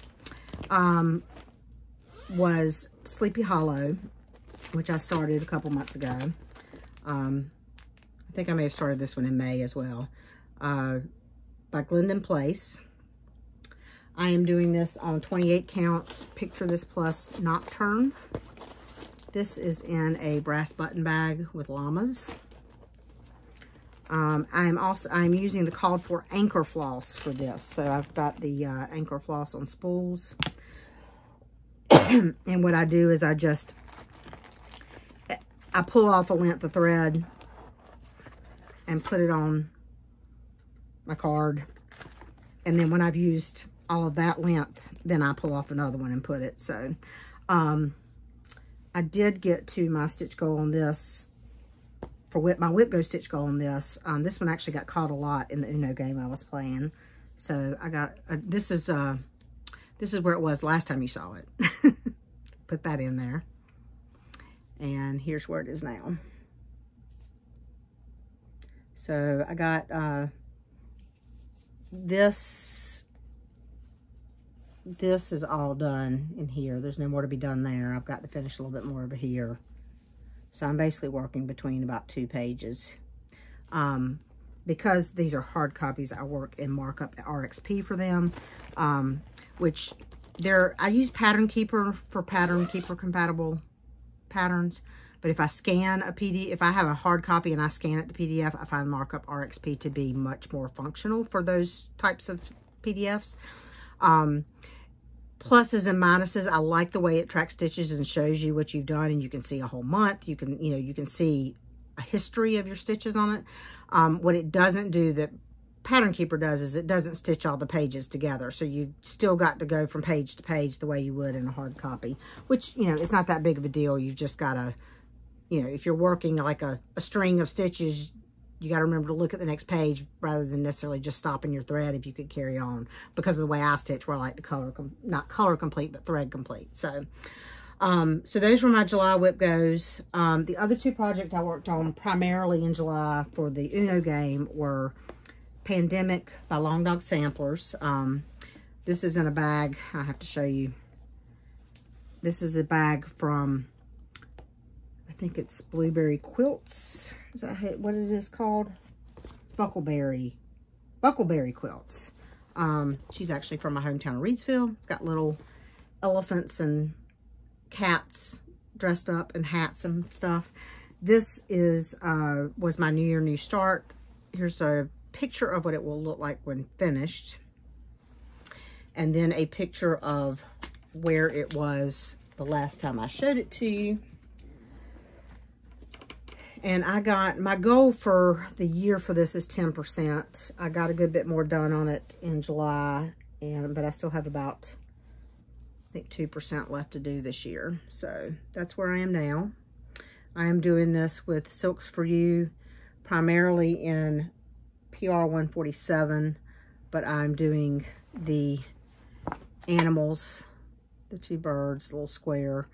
A: was Sleepy Hollow, which I started a couple months ago. I think I may have started this one in May as well, by Glendon Place. I am doing this on 28 count Picture This Plus Nocturne. This is in a brass button bag with llamas. I'm using the called for anchor floss for this. So I've got the anchor floss on spools. And what I do is I pull off a length of thread and put it on my card. And then when I've used all of that length, then I pull off another one and put it. So I did get to my stitch goal on this for my whip go stitch goal on this. This one actually got caught a lot in the Uno game I was playing. So I got this is where it was last time you saw it. Put that in there, and here's where it is now. So I got this is all done in here. There's no more to be done there. I've got to finish a little bit more over here. So I'm basically working between about 2 pages. Because these are hard copies, I work in markup RXP for them, which I use Pattern Keeper for Pattern Keeper compatible patterns. But if I scan a PDF, if I have a hard copy and I scan it to PDF, I find markup RXP to be much more functional for those types of PDFs. Pluses and minuses, I like the way it tracks stitches and shows you what you've done, and you can see a whole month. You can see a history of your stitches on it. What it doesn't do that Pattern Keeper does is it doesn't stitch all the pages together. So you've still got to go from page to page the way you would in a hard copy, which, it's not that big of a deal. You've just got to, if you're working like a string of stitches, you got to remember to look at the next page rather than necessarily just stopping your thread if you could carry on, because of the way I stitch, where I like to not color complete, but thread complete. So, so those were my July whip goes. The other 2 projects I worked on primarily in July for the Uno game were Pandemic by Long Dog Samplers. This is in a bag. I have to show you. This is a bag from, I think it's Blueberry Quilts. Is that what is this called? Buckleberry Quilts. She's actually from my hometown of Reedsville. It's got little elephants and cats dressed up and hats and stuff. This was my New Year, New Start. Here's a picture of what it will look like when finished. and then a picture of where it was the last time I showed it to you. And I got, my goal for the year for this is 10%. I got a good bit more done on it in July, but I still have about, I think, 2% left to do this year. So that's where I am now. I am doing this with Silks For You, primarily in PR 147, but I'm doing the animals, the two birds, the little square.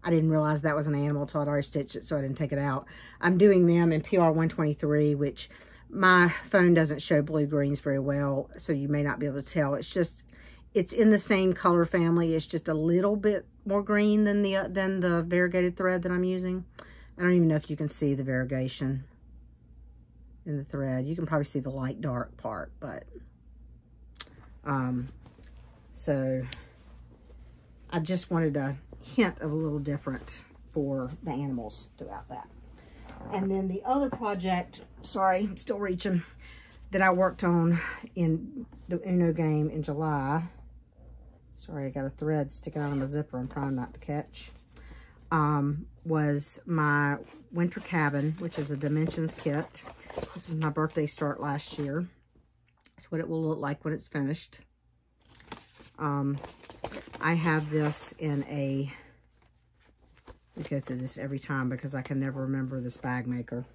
A: I didn't realize that was an animal until I'd already stitched it, so I didn't take it out. I'm doing them in PR 123, which my phone doesn't show blue-greens very well, so you may not be able to tell. It's just, it's in the same color family. It's just a little bit more green than the variegated thread that I'm using. I don't even know if you can see the variegation in the thread. You can probably see the light dark part, but so I just wanted a hint of a little different for the animals throughout that. And then the other project, sorry, I'm still reaching, that I worked on in the Uno game in July. Sorry, I got a thread sticking out of my zipper I'm trying not to catch. Was my winter cabin, which is a dimensions kit. This was my birthday start last year. That's what it will look like when it's finished. I have this in a, we go through this every time because I can never remember this bag maker.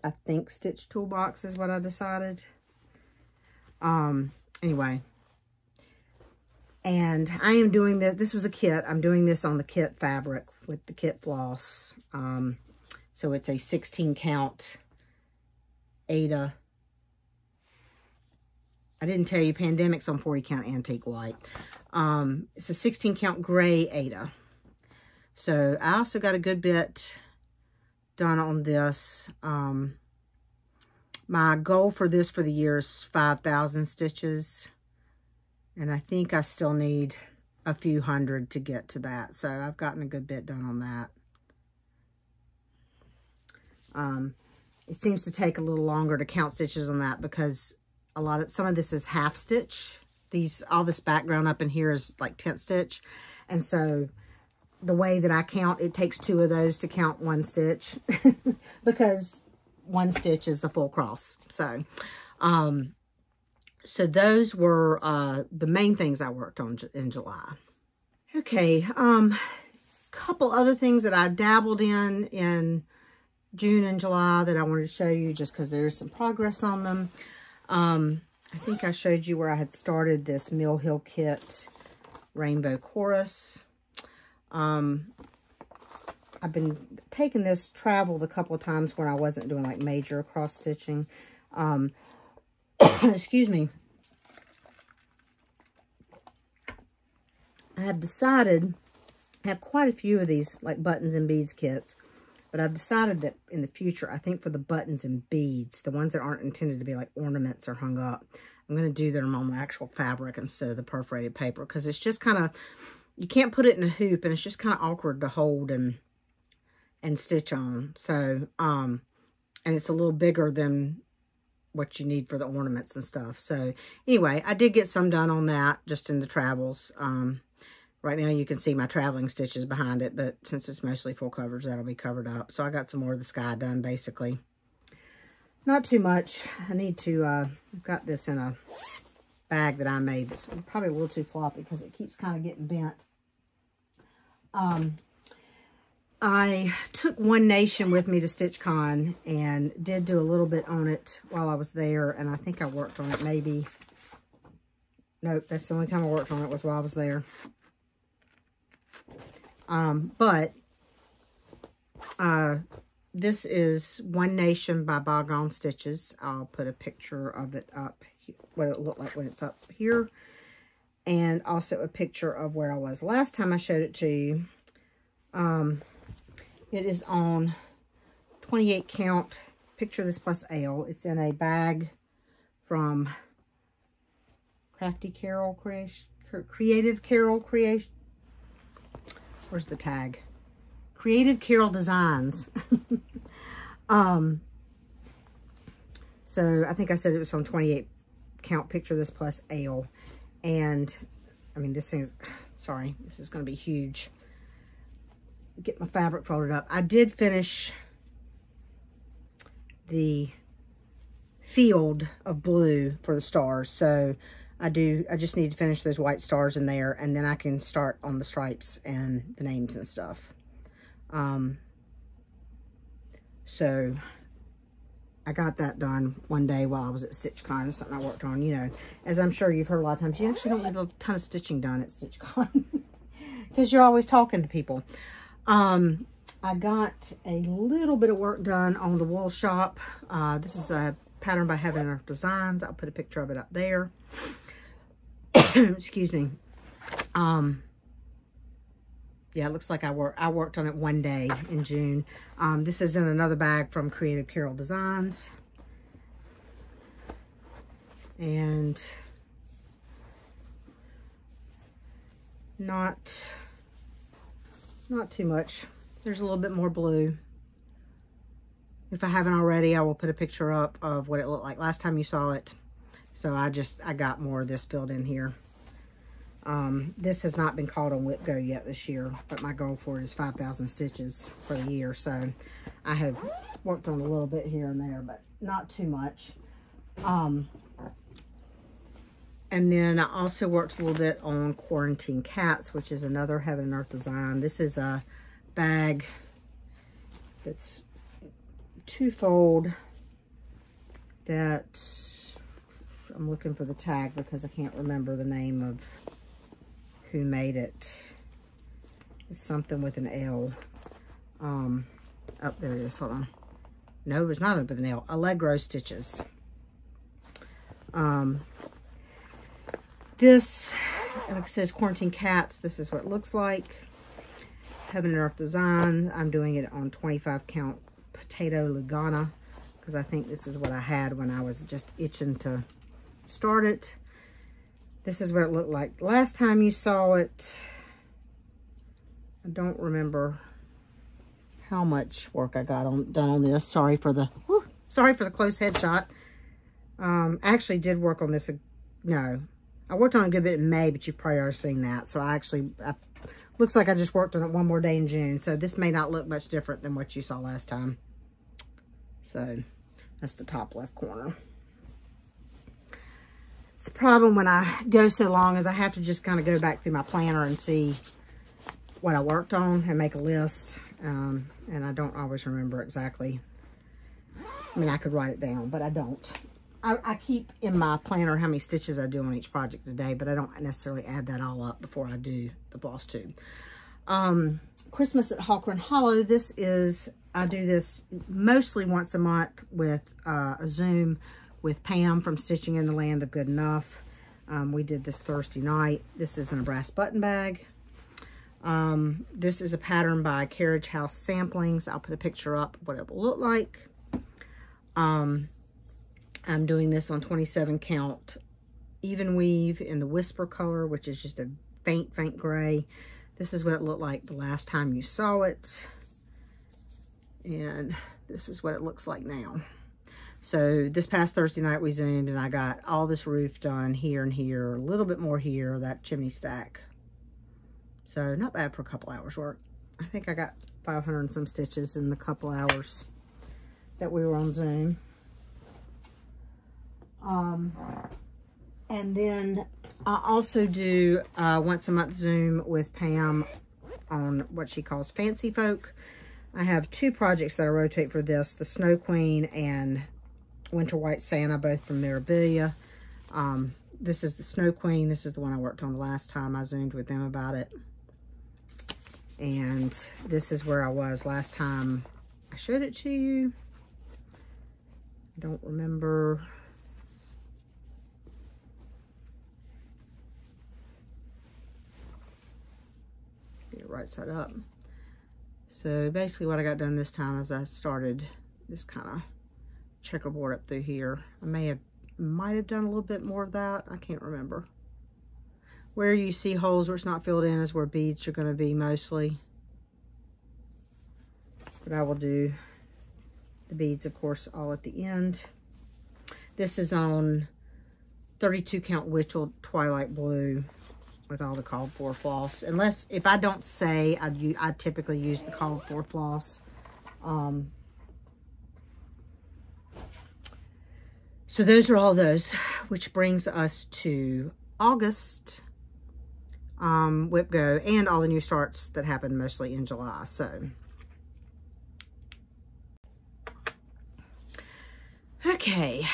A: I think Stitch Toolbox is what I decided. Anyway. And I am doing this, this was a kit. I'm doing this on the kit fabric with the kit floss. So it's a 16 count Aida. I didn't tell you, Pandemic's on 40 count antique white. It's a 16 count gray Aida. So I also got a good bit done on this. My goal for this for the year is 5,000 stitches. And I think I still need a few hundred to get to that. So I've gotten a good bit done on that. It seems to take a little longer to count stitches on that because some of this is half stitch. All this background up in here is like 10th stitch. And so the way that I count, it takes 2 of those to count 1 stitch because 1 stitch is a full cross. So, so those were the main things I worked on in July. Okay, couple other things that I dabbled in June and July that I wanted to show you just because there is some progress on them. I think I showed you where I had started this Mill Hill Kit Rainbow Chorus. I've been taking this traveled a couple of times when I wasn't doing like major cross stitching. Excuse me. I have decided, I have quite a few of these like buttons and beads kits, but I've decided that in the future, I think for the buttons and beads, the ones that aren't intended to be like ornaments or hung up, I'm going to do them on the actual fabric instead of the perforated paper because it's just kind of, you can't put it in a hoop and it's just kind of awkward to hold and stitch on. So, and it's a little bigger than what you need for the ornaments and stuff. So anyway, I did get some done on that just in the travels. Right now you can see my traveling stitches behind it, but since it's mostly full covers, that'll be covered up. So I got some more of the sky done basically. Not too much. I need to, I've got this in a bag that I made that's probably a little too floppy because it keeps kind of getting bent. I took One Nation with me to StitchCon and did do a little bit on it while I was there. And I think I worked on it maybe. Nope, that's the only time I worked on it was while I was there. This is One Nation by Boggon Stitches. I'll put a picture of it up, what it looked like when it's up here. And also a picture of where I was last time I showed it to you. It is on 28 count. Picture this plus Ale. It's in a bag from Creative Carol Creation. Where's the tag? Creative Carol Designs. So I think I said it was on 28 count. Picture this plus Ale. And I mean, this thing's, sorry, this is going to be huge. Get my fabric folded up. I did finish the field of blue for the stars. So I just need to finish those white stars in there, and then I can start on the stripes and the names and stuff. So I got that done one day while I was at StitchCon. It's something I worked on, you know. As I'm sure you've heard a lot of times, you actually don't get a ton of stitching done at StitchCon because you're always talking to people. I got a little bit of work done on the wool shop. This is a pattern by Heaven and Earth Designs. I'll put a picture of it up there. Excuse me. Yeah, it looks like I worked on it one day in June. This is in another bag from Creative Carol Designs. And not too much. There's a little bit more blue. If I haven't already, I will put a picture up of what it looked like last time you saw it. So I got more of this filled in here. This has not been caught on Whip Go yet this year, but my goal for it is 5,000 stitches for the year. So I have worked on a little bit here and there, but not too much. And then I also worked a little bit on Quarantine Cats, which is another Heaven and Earth design. This is a bag that's twofold that I'm looking for the tag because I can't remember the name of who made it. It's something with an L. Oh, there it is. Hold on. No, it's not with an L. Allegro Stitches. This, like it says, Quarantine Cats. This is what it looks like. Heaven and Earth Design. I'm doing it on 25 count potato Lugana because I think this is what I had when I was just itching to start it. This is what it looked like last time you saw it. I don't remember how much work I got done on this. Sorry for the close headshot. I actually did work on this. No, I worked on it a good bit in May, but you've probably already seen that. So looks like I just worked on it one more day in June. So this may not look much different than what you saw last time. So that's the top left corner. It's the problem when I go so long is I have to just kind of go back through my planner and see what I worked on and make a list. And I don't always remember exactly. I mean, I could write it down, but I don't. I keep in my planner how many stitches I do on each project a day, but I don't necessarily add that all up before I do the floss tube. Christmas at Hawker & Hollow. I do this mostly once a month with a Zoom with Pam from Stitching in the Land of Good Enough. We did this Thursday night. This is in a brass button bag. This is a pattern by Carriage House Samplings. I'll put a picture up of what it will look like. I'm doing this on 27 count even weave in the Whisper color, which is just a faint gray. This is what it looked like the last time you saw it. And this is what it looks like now. So this past Thursday night we Zoomed and I got all this roof done here and here, a little bit more here, that chimney stack. So not bad for a couple hours work. I think I got 500 and some stitches in the couple hours that we were on Zoom. And then I also do once a month Zoom with Pam on what she calls Fancy Folk. I have two projects that I rotate for this, the Snow Queen and Winter White Santa, both from Mirabilia. This is the Snow Queen. This is the one I worked on the last time I Zoomed with them about it. And this is where I was last time I showed it to you. I don't remember. Get it right side up. So basically what I got done this time is I started this kind of checkerboard up through here. I might have done a little bit more of that. I can't remember. Where you see holes where it's not filled in is where beads are going to be mostly. But I will do the beads, of course, all at the end. This is on 32 count Witchell Twilight Blue with all the called for floss. Unless, if I don't say, I typically use the called for floss. So those are all those, which brings us to August Whip Go and all the new starts that happened mostly in July. So, okay.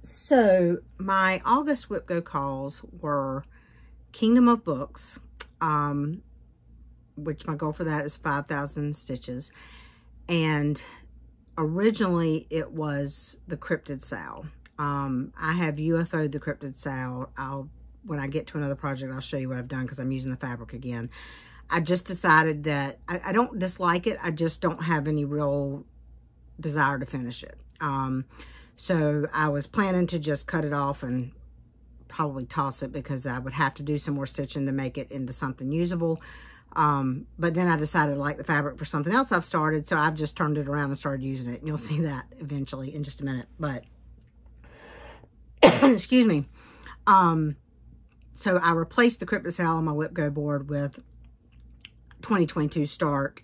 A: So my August Whip Go calls were Kingdom of Books, which my goal for that is 5,000 stitches. And originally it was the Cryptid Sow. I have UFO'd the Cryptid Sow. When I get to another project, I'll show you what I've done because I'm using the fabric again. I just decided that I don't dislike it. I just don't have any real desire to finish it. So I was planning to just cut it off and probably toss it because I would have to do some more stitching to make it into something usable. But then I decided to like the fabric for something else I've started, so I've just turned it around and started using it. And you'll see that eventually in just a minute. But, excuse me. So I replaced the Cryptid Sow on my Whip Go board with 2022 Start,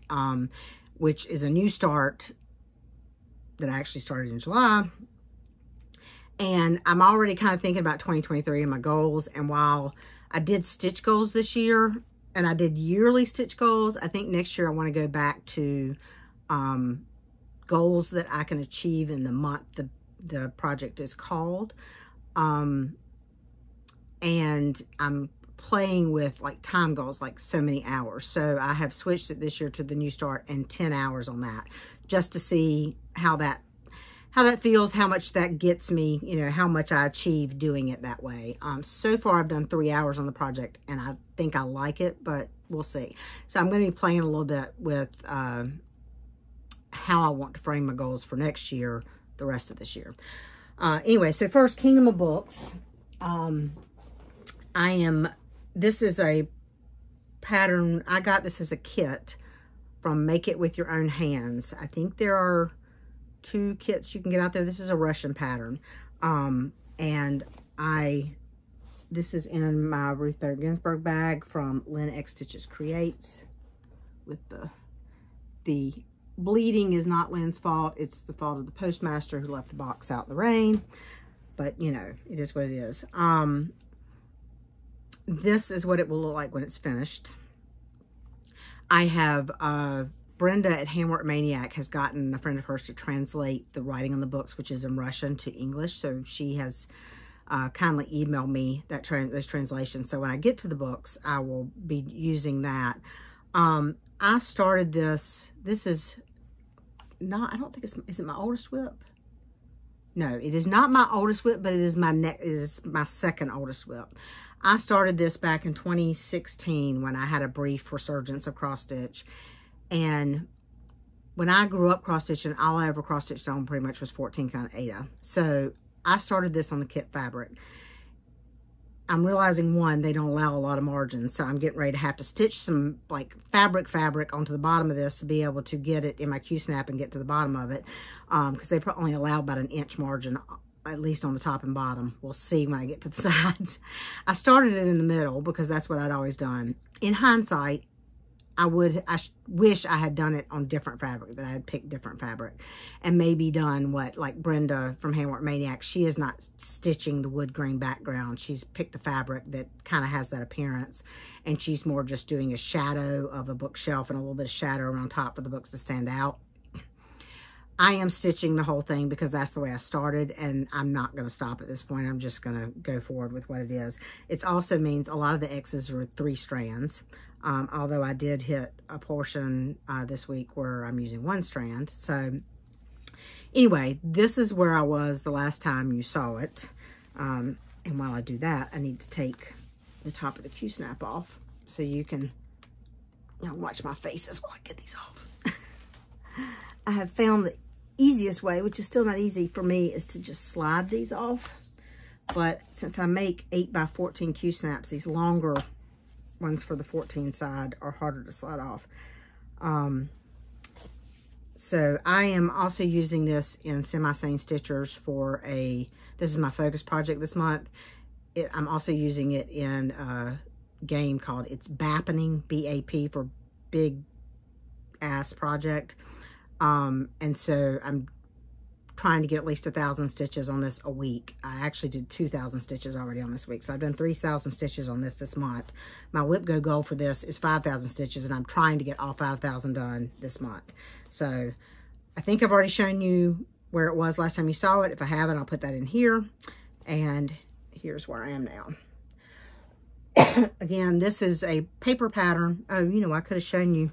A: which is a new start that I actually started in July. And I'm already kind of thinking about 2023 and my goals. And while I did stitch goals this year, and I did yearly stitch goals, I think next year I want to go back to goals that I can achieve in the month the project is called. And I'm playing with like time goals, like so many hours. So I have switched it this year to the new start and 10 hours on that, just to see how that feels, how much that gets me, you know, how much I achieve doing it that way. So far I've done 3 hours on the project and I think I like it, but we'll see. So I'm going to be playing a little bit with how I want to frame my goals for next year, the rest of this year. Anyway, so first, Kingdom of Books. This is a pattern. I got this as a kit from Make It With Your Own Hands. I think there are 2 kits you can get out there. This is a Russian pattern. And this is in my Ruth Bader Ginsburg bag from Lynn X Stitches Creates. With the bleeding is not Lynn's fault. It's the fault of the postmaster who left the box out in the rain. But, you know, it is what it is. This is what it will look like when it's finished. I have, Brenda at Handwork Maniac has gotten a friend of hers to translate the writing on the books, which is in Russian, to English. So she has kindly emailed me those translations. So when I get to the books, I will be using that. I started this. This is not, I don't think is it my oldest whip? No, it is not my oldest whip, but it is my second oldest whip. I started this back in 2016 when I had a brief resurgence of cross stitch. And when I grew up cross stitching, all I ever cross stitched on pretty much was 14 count Ada. So I started this on the kit fabric. I'm realizing, one, they don't allow a lot of margins, so I'm getting ready to have to stitch some like fabric onto the bottom of this to be able to get it in my Q-snap and get to the bottom of it, because they only allow about an inch margin, at least on the top and bottom. We'll see when I get to the sides. I started it in the middle because that's what I'd always done. In hindsight, I wish I had done it on different fabric, that I had picked different fabric and maybe done what, like Brenda from Handwork Maniac, she is not stitching the wood grain background. She's picked a fabric that kind of has that appearance, and she's more just doing a shadow of a bookshelf and a little bit of shadow around top for the books to stand out. I am stitching the whole thing because that's the way I started, and I'm not going to stop at this point. I'm just going to go forward with what it is. It also means a lot of the X's are 3 strands. Although I did hit a portion this week where I'm using 1 strand. So anyway, this is where I was the last time you saw it. And while I do that, I need to take the top of the Q-snap off so you can watch my faces while I get these off. I have found the easiest way, which is still not easy for me, is to just slide these off. But since I make 8x14 Q-snaps, these longer ones for the 14 side are harder to slide off. So I am also using this in Semi-Sane Stitchers for a This is my focus project this month. I'm also using it in a game called It's Bappening, B-A-P, for big ass project. And so I'm trying to get at least 1,000 stitches on this a week. I actually did 2,000 stitches already on this week. So I've done 3,000 stitches on this month. My Whip Go goal for this is 5,000 stitches, and I'm trying to get all 5,000 done this month. So I think I've already shown you where it was last time you saw it. If I haven't, I'll put that in here. And here's where I am now. Again, this is a paper pattern. Oh, you know, I could have shown you.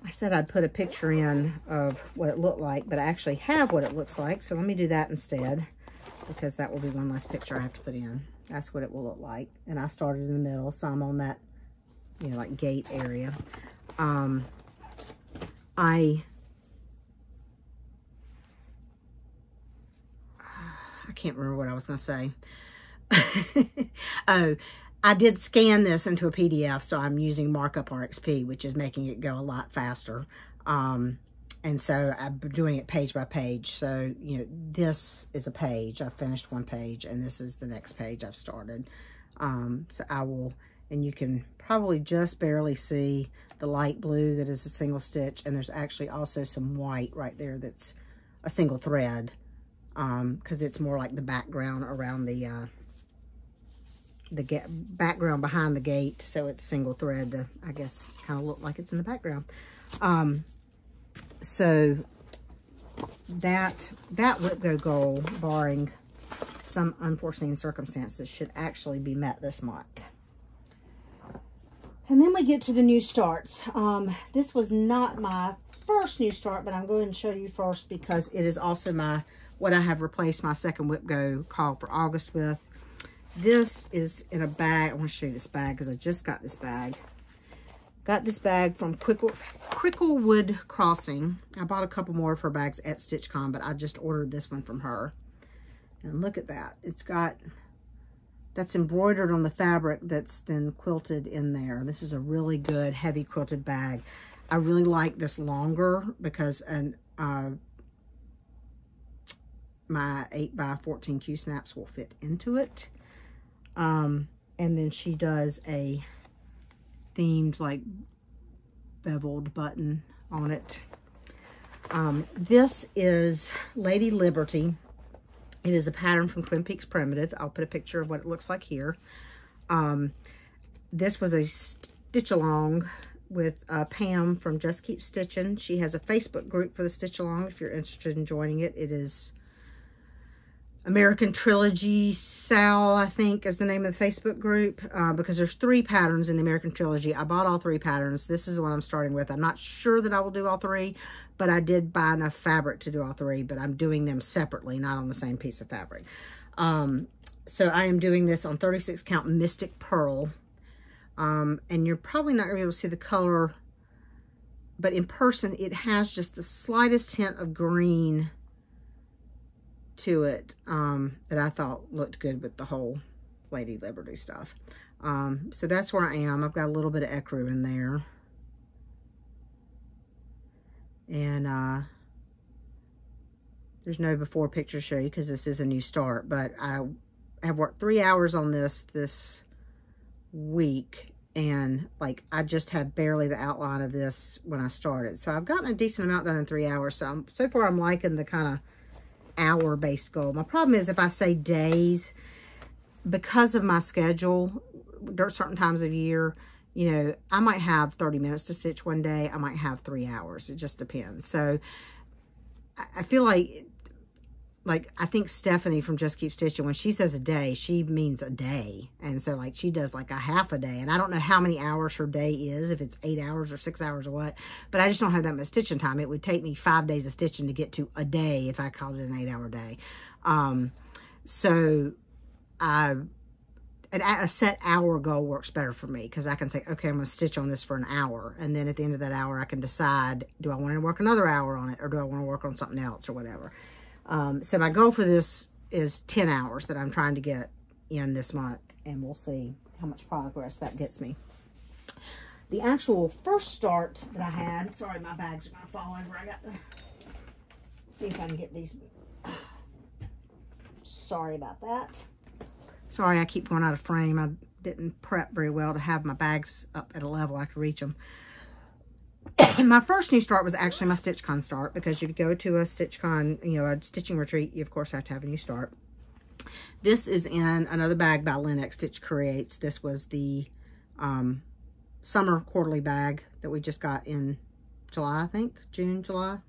A: I said I'd put a picture in of what it looked like, but I actually have what it looks like. So let me do that instead, because that will be one less picture I have to put in. That's what it will look like. And I started in the middle, so I'm on that, you know, like gate area. I can't remember what I was going to say. Oh, I did scan this into a PDF, so I'm using Markup RXP, which is making it go a lot faster. And so I'm doing it page by page. So, you know, this is a page. I've finished one page, and this is the next page I've started. So I will, and you can probably just barely see the light blue that is a single stitch, and there's actually also some white right there that's a single thread, because it's more like the background around the background behind the gate, so it's single thread to, I guess, kind of look like it's in the background. So that Whip Go goal, barring some unforeseen circumstances, should actually be met this month. And then we get to the new starts. This was not my first new start, but I'm going to show you first because it is also what I have replaced my second Whip Go call for August with. This is in a bag. I want to show you this bag because I just got this bag. Got this bag from Cricklewood Crossing. I bought a couple more of her bags at StitchCon, but I just ordered this one from her. And look at that. It's got, that's embroidered on the fabric that's then quilted in there. This is a really good heavy quilted bag. I really like this longer because my 8x14 Q snaps will fit into it. And then she does a themed, like, beveled button on it. This is Lady Liberty. It is a pattern from Twin Peaks Primitive. I'll put a picture of what it looks like here. This was a stitch along with Pam from Just Keep Stitching. She has a Facebook group for the stitch along if you're interested in joining it. It is American Trilogy Sal, I think, is the name of the Facebook group, because there's 3 patterns in the American Trilogy. I bought all 3 patterns. This is what I'm starting with. I'm not sure that I will do all 3, but I did buy enough fabric to do all 3, but I'm doing them separately, not on the same piece of fabric. So I am doing this on 36 count Mystic Pearl, and you're probably not going to be able to see the color, but in person it has just the slightest hint of green to it, that I thought looked good with the whole Lady Liberty stuff. So that's where I am. I've got a little bit of ecru in there. And there's no before picture to show you because this is a new start. But I have worked 3 hours on this week. And, like, I just have barely the outline of this when I started. So I've gotten a decent amount done in 3 hours. So far I'm liking the kind of hour-based goal. My problem is if I say days, because of my schedule, there's certain times of year, you know, I might have 30 minutes to stitch one day. I might have 3 hours. It just depends. So I feel like I think Stephanie from Just Keep Stitching, when she says a day, she means a day. And so, like, she does like a half a day. And I don't know how many hours her day is, if it's 8 hours or 6 hours or what. But I just don't have that much stitching time. It would take me 5 days of stitching to get to a day if I called it an 8-hour day. So a set hour goal works better for me because I can say, okay, I'm going to stitch on this for an hour. And then at the end of that hour, I can decide, do I want to work another hour on it or do I want to work on something else or whatever. So my goal for this is 10 hours that I'm trying to get in this month, and we'll see how much progress that gets me. The actual first start that I had, sorry, my bags are going to fall over. I got to see if I can get these Sorry about that. Sorry, I keep going out of frame. I didn't prep very well to have my bags up at a level I could reach them. My first new start was actually my StitchCon start, because if you go to a StitchCon, you know, a stitching retreat, you of course have to have a new start. This is in another bag by Lennox Stitch Creates. This was the summer quarterly bag that we just got in July, I think. June, July.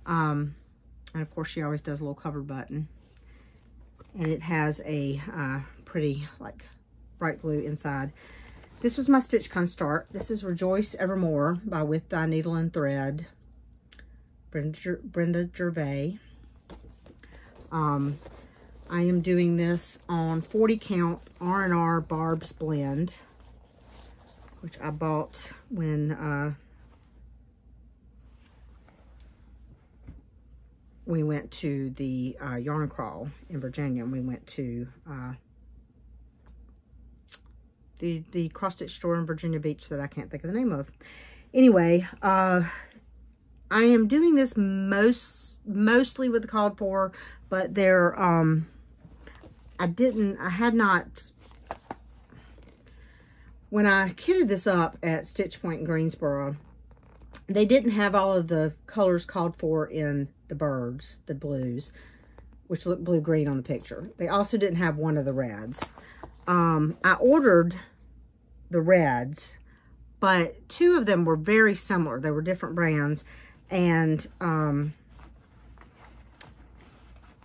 A: And of course she always does a little cover button. And it has a pretty, like, bright blue inside. This was my StitchCon start. This is Rejoice Evermore by With Thy Needle and Thread. Brenda Gervais. I am doing this on 40 count R&R Barb's Blend, which I bought when we went to the Yarn and Crawl in Virginia, and we went to the cross-stitch store in Virginia Beach that I can't think of the name of. Anyway, I am doing this mostly with the called for, but there, when I kitted this up at Stitch Point in Greensboro, they didn't have all of the colors called for in the birds, the blues, which look blue-green on the picture. They also didn't have one of the reds. I ordered the reds, but two of them were very similar. They were different brands. And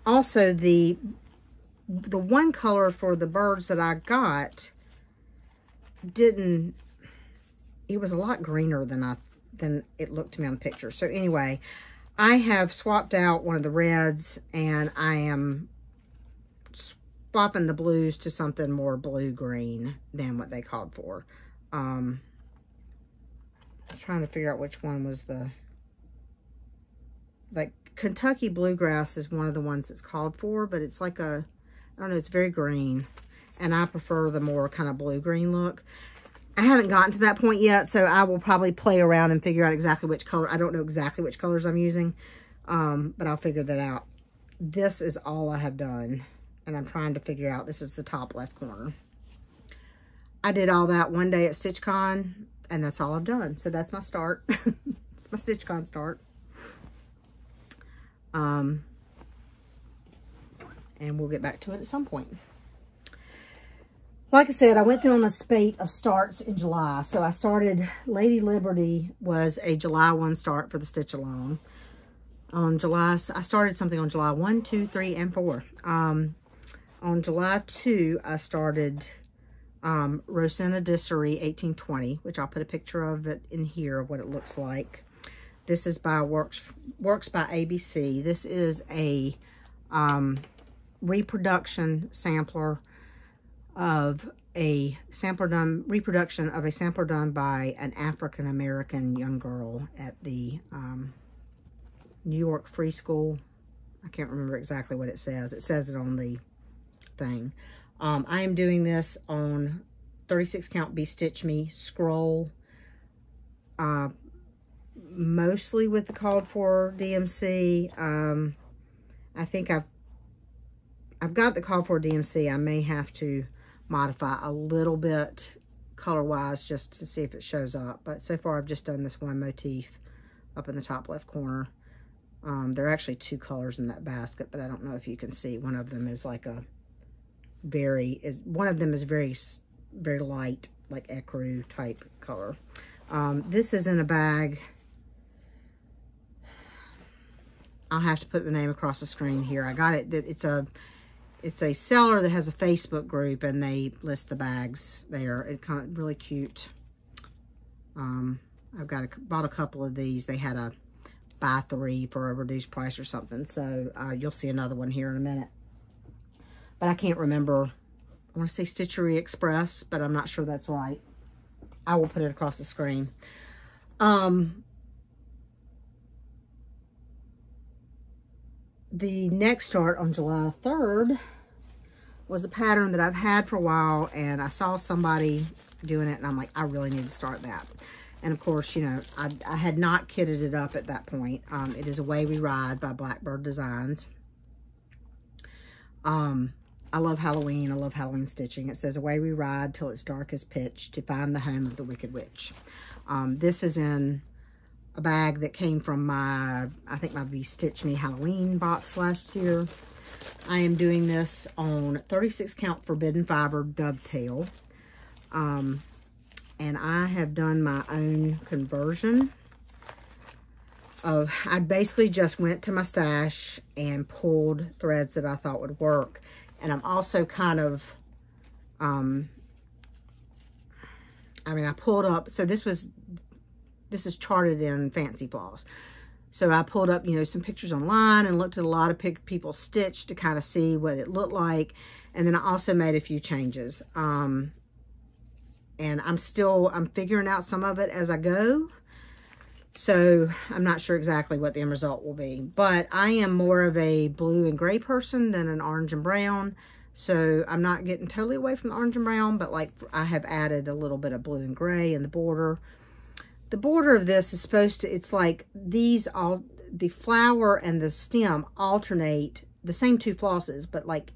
A: also the one color for the birds that I got didn't, it was a lot greener than it looked to me on the picture. So anyway, I have swapped out one of the reds, and I am swapping the blues to something more blue-green than what they called for. I'm trying to figure out which one was the, like, Kentucky Bluegrass is one of the ones that's called for, but it's like a, I don't know, it's very green, and I prefer the more kind of blue-green look. I haven't gotten to that point yet, so I will probably play around and figure out exactly which color. I don't know exactly which colors I'm using, but I'll figure that out. This is all I have done, and I'm trying to figure out, this is the top left corner. I did all that one day at StitchCon, and that's all I've done. So that's my start. It's my StitchCon start. And we'll get back to it at some point. Like I said, I went through on a spate of starts in July. So I started, Lady Liberty was a July 1 start for the Stitch Along. On July, I started something on July 1, 2, 3, and 4. On July 2, I started Rosanna Dissery 1820, which I'll put a picture of it in here of what it looks like. This is by Works by ABC. This is a reproduction sampler of a reproduction of a sampler done by an African-American young girl at the New York Free School. I can't remember exactly what it says. It says it on the thing. I am doing this on 36 count Be Stitch Me scroll, mostly with the called for DMC. I think I've got the called for DMC. I may have to modify a little bit color-wise just to see if it shows up. But so far, I've just done this one motif up in the top left corner. There are actually two colors in that basket, but I don't know if you can see. One of them is like a one of them is very light, like ecru type color. This is in a bag. I'll have to put the name across the screen here. I got it. It's a seller that has a Facebook group, and they list the bags there. It's kind of really cute. I've bought a couple of these. They had a buy 3 for a reduced price or something. So you'll see another one here in a minute. But I can't remember. I want to say Stitchery Express, but I'm not sure that's right. I will put it across the screen. The next start on July 3rd was a pattern that I've had for a while, and I saw somebody doing it, and I'm like, I really need to start that. And of course, you know, I had not kitted it up at that point. It is Away We Ride by Blackbird Designs. I love Halloween. I love Halloween stitching. It says, away we ride till it's dark as pitch to find the home of the Wicked Witch. This is in a bag that came from my, I think my Be Stitch Me Halloween box last year. I am doing this on 36 count Forbidden Fiber dovetail. And I have done my own conversion of, I basically just went to my stash and pulled threads that I thought would work. And I'm also kind of, I mean, I pulled up, so this is charted in Fancy Floss. So I pulled up, you know, some pictures online and looked at a lot of people stitched to kind of see what it looked like. And then I also made a few changes. And I'm figuring out some of it as I go. So I'm not sure exactly what the end result will be. But I am more of a blue and gray person than an orange and brown. So I'm not getting totally away from the orange and brown, but like I have added a little bit of blue and gray in the border. The border of this is supposed to, it's like these all, the flower and the stem alternate the same two flosses, but like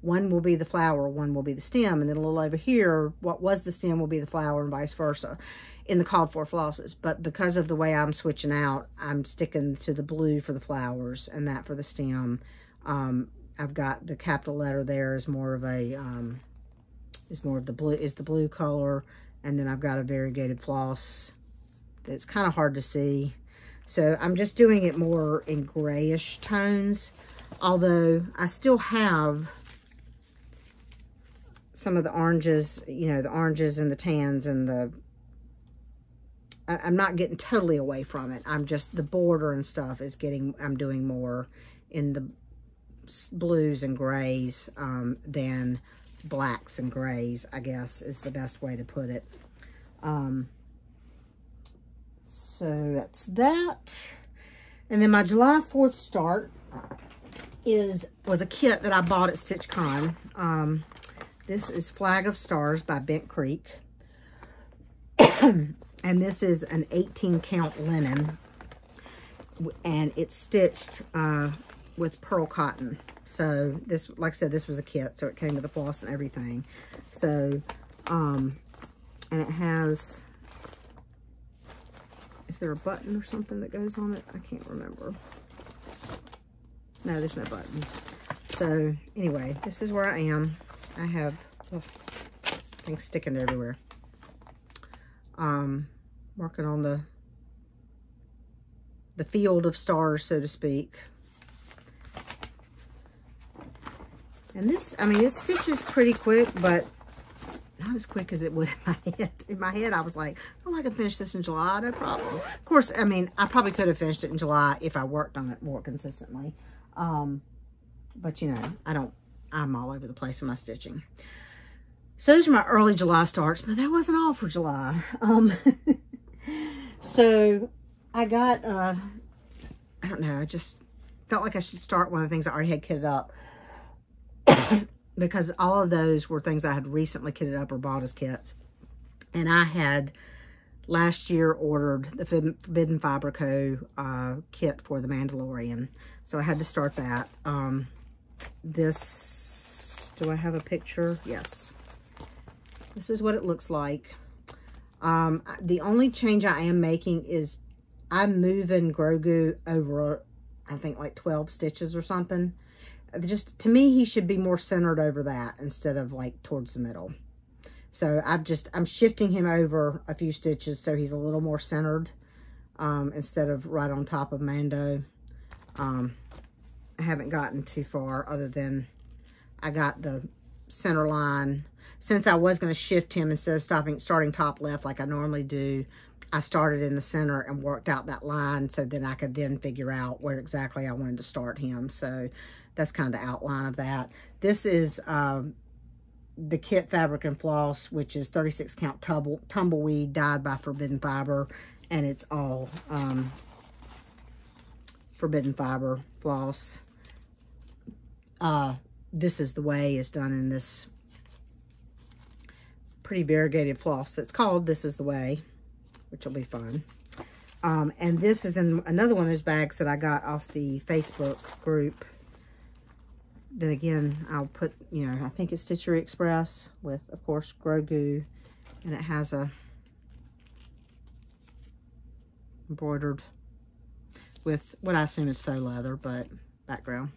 A: one will be the flower, one will be the stem, and then a little over here, what was the stem will be the flower and vice versa in the called for flosses. But because of the way I'm switching out, I'm sticking to the blue for the flowers and that for the stem. I've got the capital letter there is more of a, the blue color. And then I've got a variegated floss that's kind of hard to see. So I'm just doing it more in grayish tones. Although I still have some of the oranges, you know, the oranges and the tans and the, I'm not getting totally away from it. I'm just, the border and stuff is getting, I'm doing more in the blues and grays than blacks and grays, I guess is the best way to put it. So that's that. And then my July 4th start was a kit that I bought at StitchCon. This is Flag of Stars by Bent Creek. And this is an 18 count linen. And it's stitched with pearl cotton. So this, like I said, this was a kit. So it came with the floss and everything. So, and it has, is there a button or something that goes on it? I can't remember. No, there's no button. So anyway, this is where I am. I have things sticking everywhere. Working on the field of stars, so to speak. And this, I mean, it stitches pretty quick, but not as quick as it would in my head. In my head, I was like, oh, I can finish this in July, no problem. Of course, I mean, I probably could have finished it in July if I worked on it more consistently. But, you know, I'm all over the place in my stitching. So those are my early July starts, but that wasn't all for July. So I got, I don't know, I just felt like I should start one of the things I already had kitted up. Because all of those were things I had recently kitted up or bought as kits. And I had last year ordered the Forbidden Fiber Co. Kit for The Mandalorian. So I had to start that. This, do I have a picture? Yes. This is what it looks like. The only change I am making is I'm moving Grogu over, I think like 12 stitches or something. Just, to me, he should be more centered over that instead of like towards the middle. So I'm shifting him over a few stitches so he's a little more centered instead of right on top of Mando. I haven't gotten too far other than I got the center line. Since I was going to shift him instead of starting top left like I normally do, I started in the center and worked out that line so then I could then figure out where exactly I wanted to start him. So that's kind of the outline of that. This is the kit Fabric and Floss, which is 36 count tumbleweed dyed by Forbidden Fiber, and it's all Forbidden Fiber floss. This is the way is done in this pretty variegated floss that's called This Is the Way, which will be fun. And this is in another one of those bags that I got off the Facebook group then again, I'll put, you know, I think it's Stitchery Express with, of course, Grogu. And it has a embroidered with what I assume is faux leather, but background.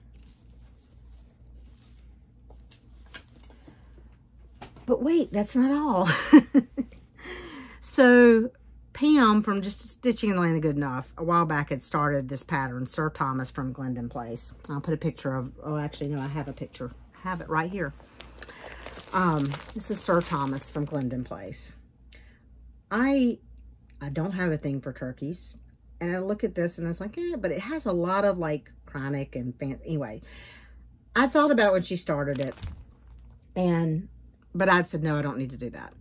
A: But wait, that's not all. So Pam from Just Stitching in the Land of Good Enough a while back had started this pattern, Sir Thomas from Glendon Place. I'll put a picture of, oh, actually, no, I have a picture. I have it right here. This is Sir Thomas from Glendon Place. I don't have a thing for turkeys. And I look at this and I was like, yeah, but it has a lot of like chronic and fancy. Anyway, I thought about it when she started it. But I said, no, I don't need to do that.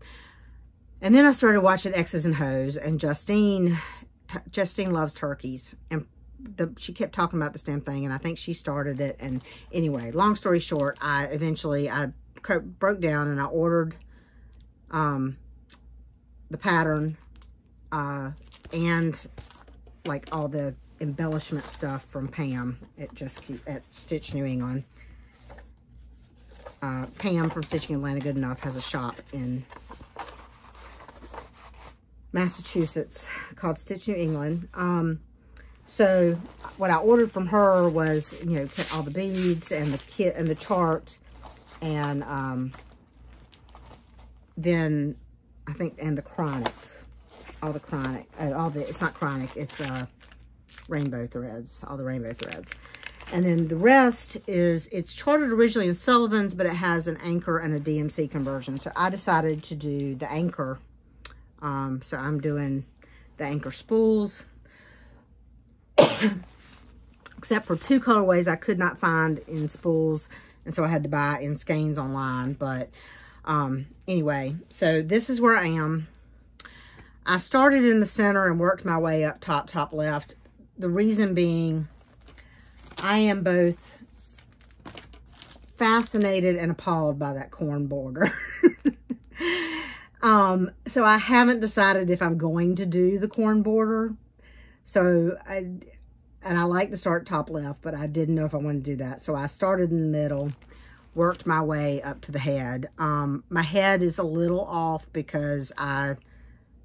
A: And then I started watching X's and Ho's, and Justine loves turkeys. And she kept talking about this damn thing, and I think she started it. And anyway, long story short, I broke down and I ordered the pattern and like all the embellishment stuff from Pam at Stitch New England. Pam from Stitching in Atlanta Good Enough has a shop in Massachusetts called Stitch New England. So what I ordered from her was, you know, all the beads and the kit and the chart, and then I think, and the chronic, it's not chronic, it's rainbow threads, all the rainbow threads. And then the rest is, it's charted originally in Sullivan's, but it has an anchor and a DMC conversion. So I decided to do the anchor. So I'm doing the anchor spools. Except for 2 colorways I could not find in spools. And so I had to buy in skeins online. But anyway, so this is where I am. I started in the center and worked my way up top left. The reason being, I am both fascinated and appalled by that corn border. So I haven't decided if I'm going to do the corn border. So I like to start top left, but I didn't know if I wanted to do that. So I started in the middle, worked my way up to the head. My head is a little off because I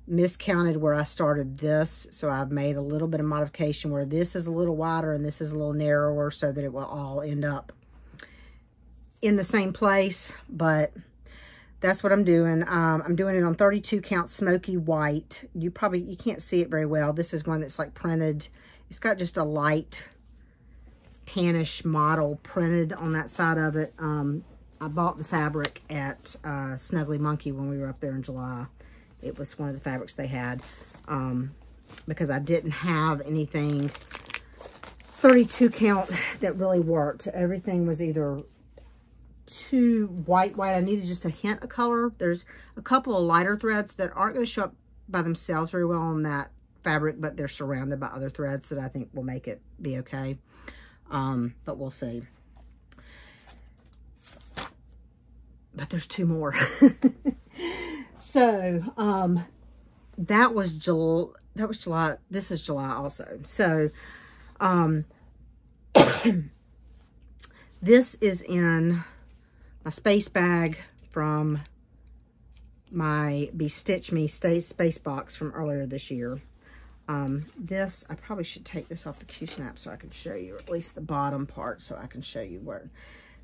A: miscounted where I started this. So I've made a little bit of modification where this is a little wider and this is a little narrower so that it will all end up in the same place. But that's what I'm doing. I'm doing it on 32 count smoky white. You can't see it very well. This is one that's like printed. It's got just a light tannish model printed on that side of it. I bought the fabric at Snuggly Monkey when we were up there in July. It was one of the fabrics they had because I didn't have anything 32 count that really worked. Everything was either too white. I needed just a hint of color. There's a couple of lighter threads that aren't going to show up by themselves very well on that fabric, but they're surrounded by other threads that I think will make it be okay. But we'll see. But there's 2 more. So, that was July. This is July also. So, this is in my space bag from my Bestitch Me space box from earlier this year. This, I probably should take this off the Q-snap so I can show you, or at least the bottom part, so I can show you where.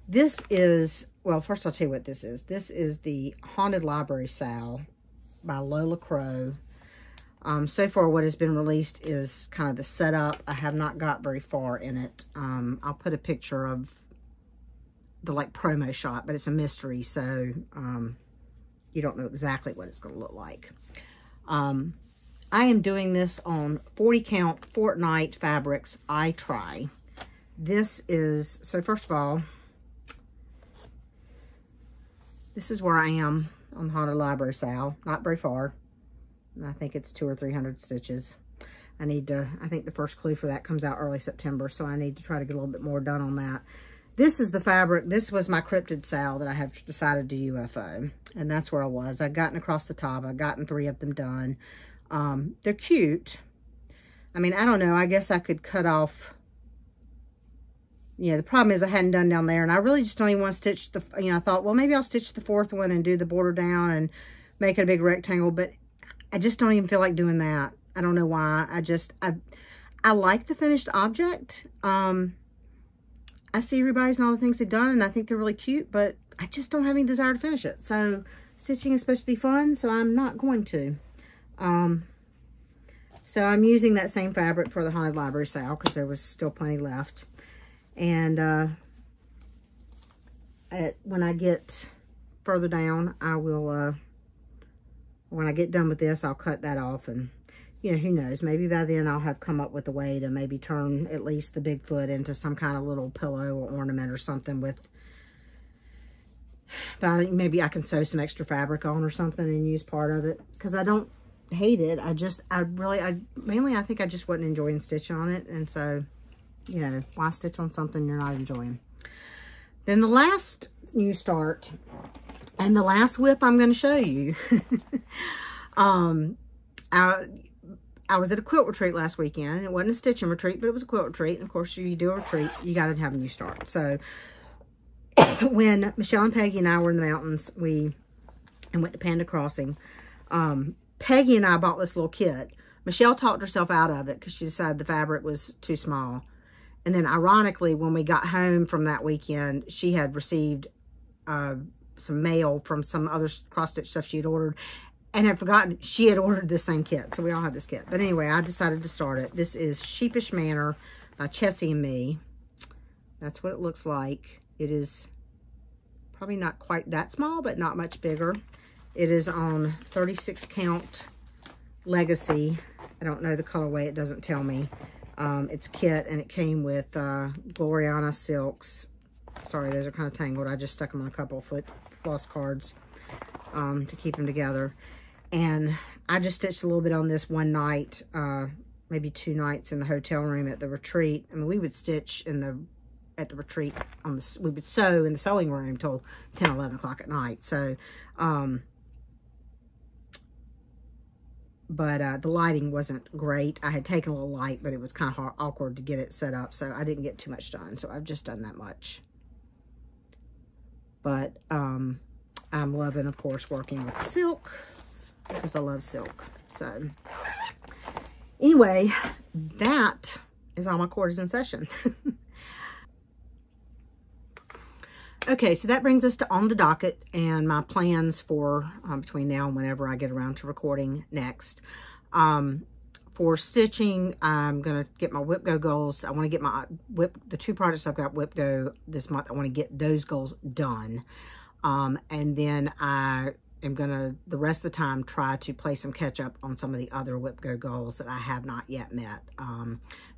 A: This is, well, first I'll tell you what this is. This is the Haunted Library Sal by Lola Crow. So far what has been released is kind of the setup. I have not got very far in it. I'll put a picture of the like promo shot, but it's a mystery, so you don't know exactly what it's going to look like. I am doing this on 40 count Fortnite fabrics I Try. This is, so first of all, this is where I am on Haunted Library Sal. Not very far. I think it's 200 or 300 stitches. I think the first clue for that comes out early September, so I need to try to get a little bit more done on that. This is the fabric. This was my cryptid Sal that I have decided to UFO. And that's where I was. I'd gotten across the top. I'd gotten 3 of them done. They're cute. I mean, I don't know. I guess I could cut off the problem is I hadn't done down there, and I really just don't even want to stitch the, I thought, well, maybe I'll stitch the 4th one and do the border down and make it a big rectangle, but I just don't even feel like doing that. I don't know why. I like the finished object. I see everybody's and all the things they've done, and I think they're really cute, but I just don't have any desire to finish it. So stitching is supposed to be fun, so I'm not going to. So I'm using that same fabric for the Haunted Library sale because there was still plenty left. And when I get further down, I will, when I get done with this, I'll cut that off. And, who knows, maybe by then I'll have come up with a way to maybe turn at least the Bigfoot into some kind of little pillow or ornament or something with, maybe I can sew some extra fabric on or something and use part of it. Because I don't hate it. Mainly I think I just wasn't enjoying stitching on it. And so, why stitch on something you're not enjoying? Then the last new start and the last whip I'm going to show you. I was at a quilt retreat last weekend. It wasn't a stitching retreat, but it was a quilt retreat. And of course, you do a retreat, you got to have a new start. So when Michelle and Peggy and I were in the mountains, we went to Panda Crossing. Peggy and I bought this little kit. Michelle talked herself out of it because she decided the fabric was too small. And then ironically, when we got home from that weekend, she had received some mail from some other cross-stitch stuff she had ordered and had forgotten she had ordered the same kit. So we all have this kit. But anyway, I decided to start it. This is Sheepish Manor by Chessie and me. That's what it looks like. It is probably not quite that small, but not much bigger. It is on 36 count Legacy. I don't know the colorway. It doesn't tell me. It's a kit, and it came with Gloriana silks. Sorry, those are kind of tangled. I just stuck them on a couple of floss cards to keep them together. And I just stitched a little bit on this one night, maybe 2 nights in the hotel room at the retreat. I mean, we would stitch at the retreat we would sew in the sewing room till 10, 11 o'clock at night. So, but the lighting wasn't great. I had taken a little light, but it was kind of awkward to get it set up, so I didn't get too much done. So I've just done that much. But I'm loving, of course, working with silk because I love silk. So anyway, that is all my quarters in session. Okay, so that brings us to On the Docket and my plans for between now and whenever I get around to recording next. For stitching, I'm going to get my Whip Go goals. I want to get my the 2 projects I've got Whip Go this month. I want to get those goals done. And then I am going to, the rest of the time, try to play some catch up on some of the other Whip Go goals that I have not yet met.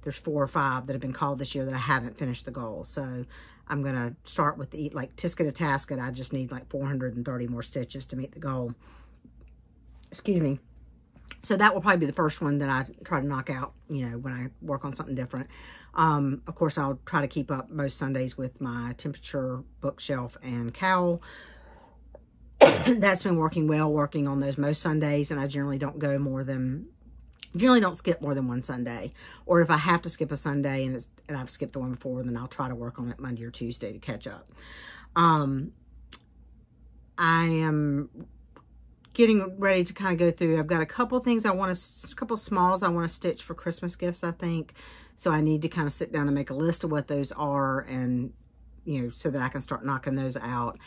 A: There's 4 or 5 that have been called this year that I haven't finished the goal. So I'm going to start with the, like, Tisket to Tasket. I just need like 430 more stitches to meet the goal. Excuse me. So that will probably be the first one that I try to knock out, when I work on something different. Of course, I'll try to keep up most Sundays with my temperature, bookshelf, and cowl. That's been working well, working on those most Sundays, and I generally don't skip more than 1 Sunday. Or if I have to skip a Sunday and I've skipped the one before, then I'll try to work on it Monday or Tuesday to catch up. I am getting ready to kind of go through. I've got a couple things a couple smalls I want to stitch for Christmas gifts, I think. So I need to kind of sit down and make a list of what those are, and, so that I can start knocking those out.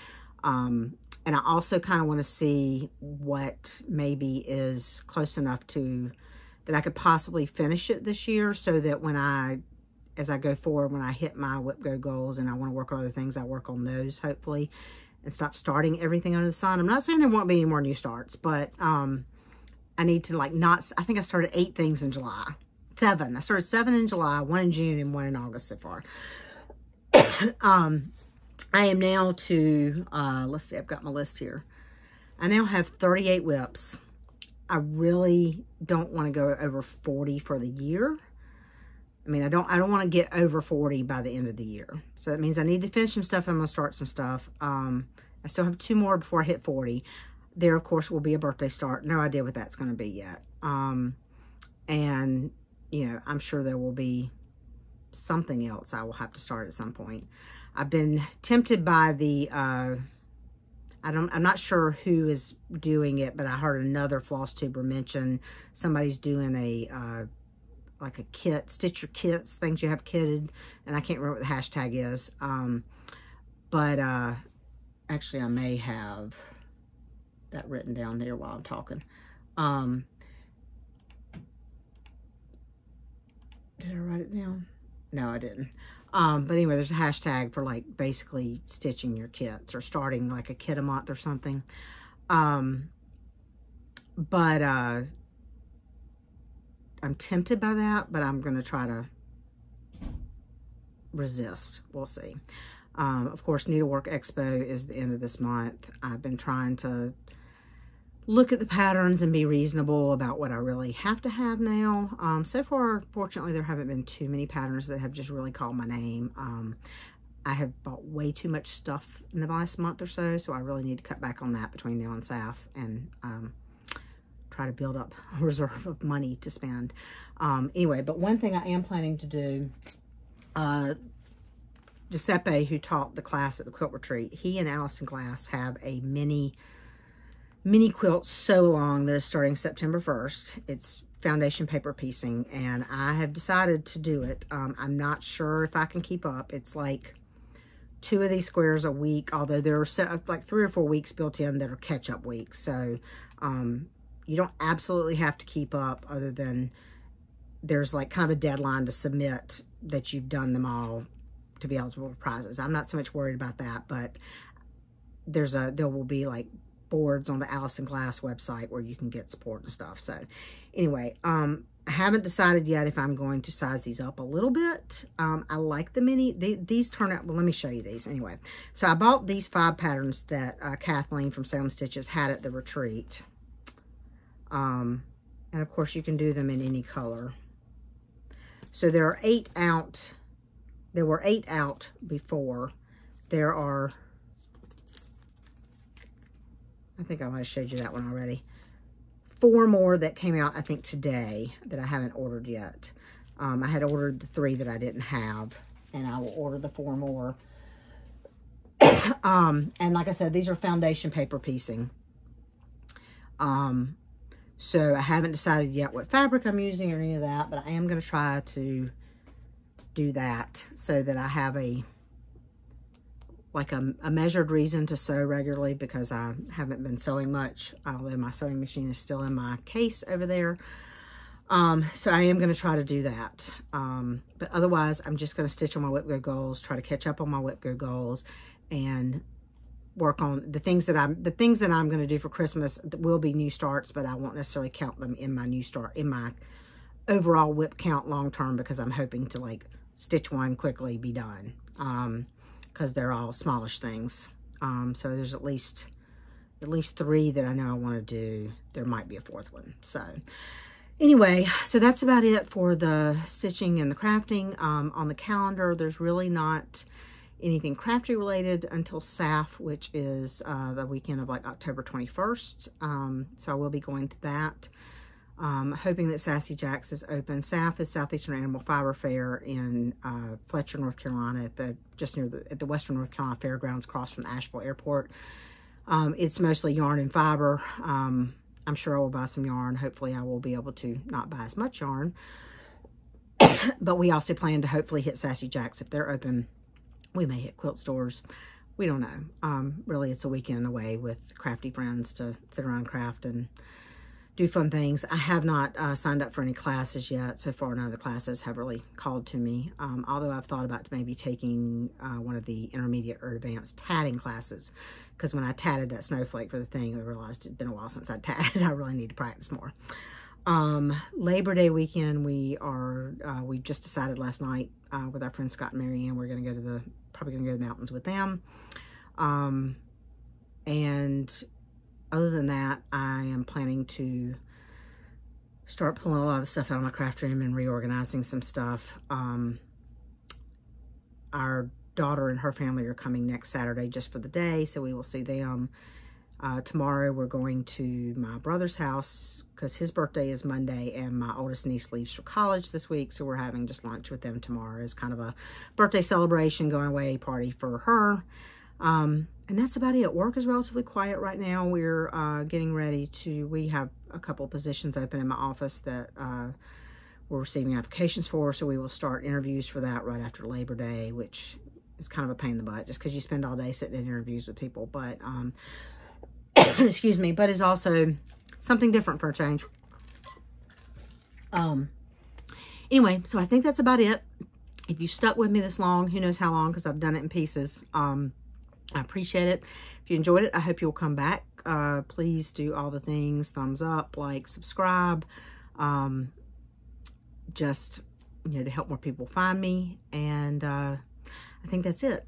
A: And I also kind of want to see what maybe is close enough to that I could possibly finish it this year, so that as I go forward, when I hit my Whip Go goals and I want to work on other things, I work on those, hopefully, and stop starting everything under the sun. I'm not saying there won't be any more new starts, but I need to, like, I think I started 8 things in July. 7. I started 7 in July, 1 in June, and 1 in August so far. I am now to, let's see, I've got my list here. I now have 38 whips. I really don't want to go over 40 for the year. I mean, I don't want to get over 40 by the end of the year. So that means I need to finish some stuff. I'm going to start some stuff. I still have 2 more before I hit 40. There, of course, will be a birthday start. No idea what that's going to be yet. And, I'm sure there will be something else I will have to start at some point. I've been tempted by the, I'm not sure who is doing it, but I heard another floss tuber mention somebody's doing a, like a kit, stitch your kits, things you have kitted, and I can't remember what the hashtag is. But actually I may have that written down here while I'm talking. Did I write it down? No, I didn't. But anyway, there's a hashtag for like basically stitching your kits or starting like a kit a month or something. But I'm tempted by that, but I'm going to try to resist. We'll see. Of course, Needlework Expo is the end of this month. I've been trying to look at the patterns and be reasonable about what I really have to have now. So far, fortunately, there haven't been too many patterns that have just really called my name. I have bought way too much stuff in the last month or so, so I really need to cut back on that between now and SAF and try to build up a reserve of money to spend. Anyway, but one thing I am planning to do, Giuseppe, who taught the class at the quilt retreat, he and Allison Glass have a mini quilt sew along that is starting September 1st. It's foundation paper piecing, and I have decided to do it. I'm not sure if I can keep up. It's like 2 of these squares a week, although there are like 3 or 4 weeks built in that are catch-up weeks. So you don't absolutely have to keep up, other than there's like kind of a deadline to submit that you've done them all to be eligible for prizes. I'm not so much worried about that, but there will be like boards on the Allison Glass website where you can get support and stuff. So anyway, I haven't decided yet if I'm going to size these up a little bit. I like the mini. These turn out, well, let me show you these anyway. So I bought these 5 patterns that Kathleen from Salem Stitches had at the retreat. And of course you can do them in any color. So there are 8 out. There were 8 out before. There are, I think I might have showed you that one already. 4 more that came out, I think, today that I haven't ordered yet. I had ordered the 3 that I didn't have, and I will order the 4 more. And like I said, these are foundation paper piecing. So I haven't decided yet what fabric I'm using or any of that, but I am going to try to do that so that I have a measured reason to sew regularly, because I haven't been sewing much, although my sewing machine is still in my case over there. So I am going to try to do that. But otherwise, I'm just going to stitch on my Whip Go goals, try to catch up on my Whip Go goals, and work on the things that I'm going to do for Christmas. That will be new starts, but I won't necessarily count them in my new start, in my overall WIP count long term, because I'm hoping to like stitch one quickly, be done. Because they're all smallish things. So there's at least 3 that I know I want to do. There might be a 4th one. So anyway, so that's about it for the stitching and the crafting. On the calendar, there's really not anything crafty related until SAF, which is the weekend of like October 21st. So I will be going to that. Hoping that Sassy Jack's is open. SAF is Southeastern Animal Fiber Fair in Fletcher, North Carolina, at the Western North Carolina Fairgrounds, across from the Asheville Airport. It's mostly yarn and fiber. I'm sure I will buy some yarn. Hopefully I will be able to not buy as much yarn. But we also plan to hopefully hit Sassy Jack's if they're open. We may hit quilt stores. We don't know. Really, it's a weekend away with crafty friends to sit around and craft and do fun things. I have not signed up for any classes yet. So far, none of the classes have really called to me. Although I've thought about maybe taking one of the intermediate or advanced tatting classes. Because when I tatted that snowflake for the thing, I realized it'd been a while since I tatted. I really need to practice more. Labor Day weekend, we just decided last night with our friends Scott and Marianne, we're going to go to probably going to go to the mountains with them. And other than that, I am planning to start pulling a lot of the stuff out of my craft room and reorganizing some stuff. Our daughter and her family are coming next Saturday just for the day, so we will see them. Tomorrow we're going to my brother's house because his birthday is Monday and my oldest niece leaves for college this week. So we're having just lunch with them tomorrow as kind of a birthday celebration, going away party for her. And that's about it. Work is relatively quiet right now. We're getting ready to, we have a couple positions open in my office that we're receiving applications for. So we will start interviews for that right after Labor Day, which is kind of a pain in the butt just because you spend all day sitting in interviews with people. But excuse me, but is also something different for a change. Anyway, so I think that's about it. If you stuck with me this long, who knows how long, because I've done it in pieces. I appreciate it. If you enjoyed it, I hope you'll come back. Please do all the things, thumbs up, like, subscribe, just, you know, to help more people find me. And I think that's it.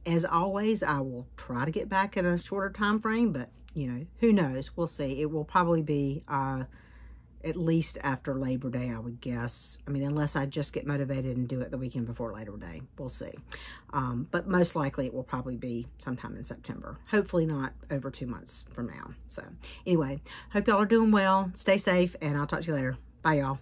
A: As always, I will try to get back in a shorter time frame, but you know, who knows? We'll see. It will probably be at least after Labor Day, I would guess. I mean, unless I just get motivated and do it the weekend before Labor Day. We'll see. But most likely it will probably be sometime in September. Hopefully not over 2 months from now. So anyway, hope y'all are doing well. Stay safe, and I'll talk to you later. Bye, y'all.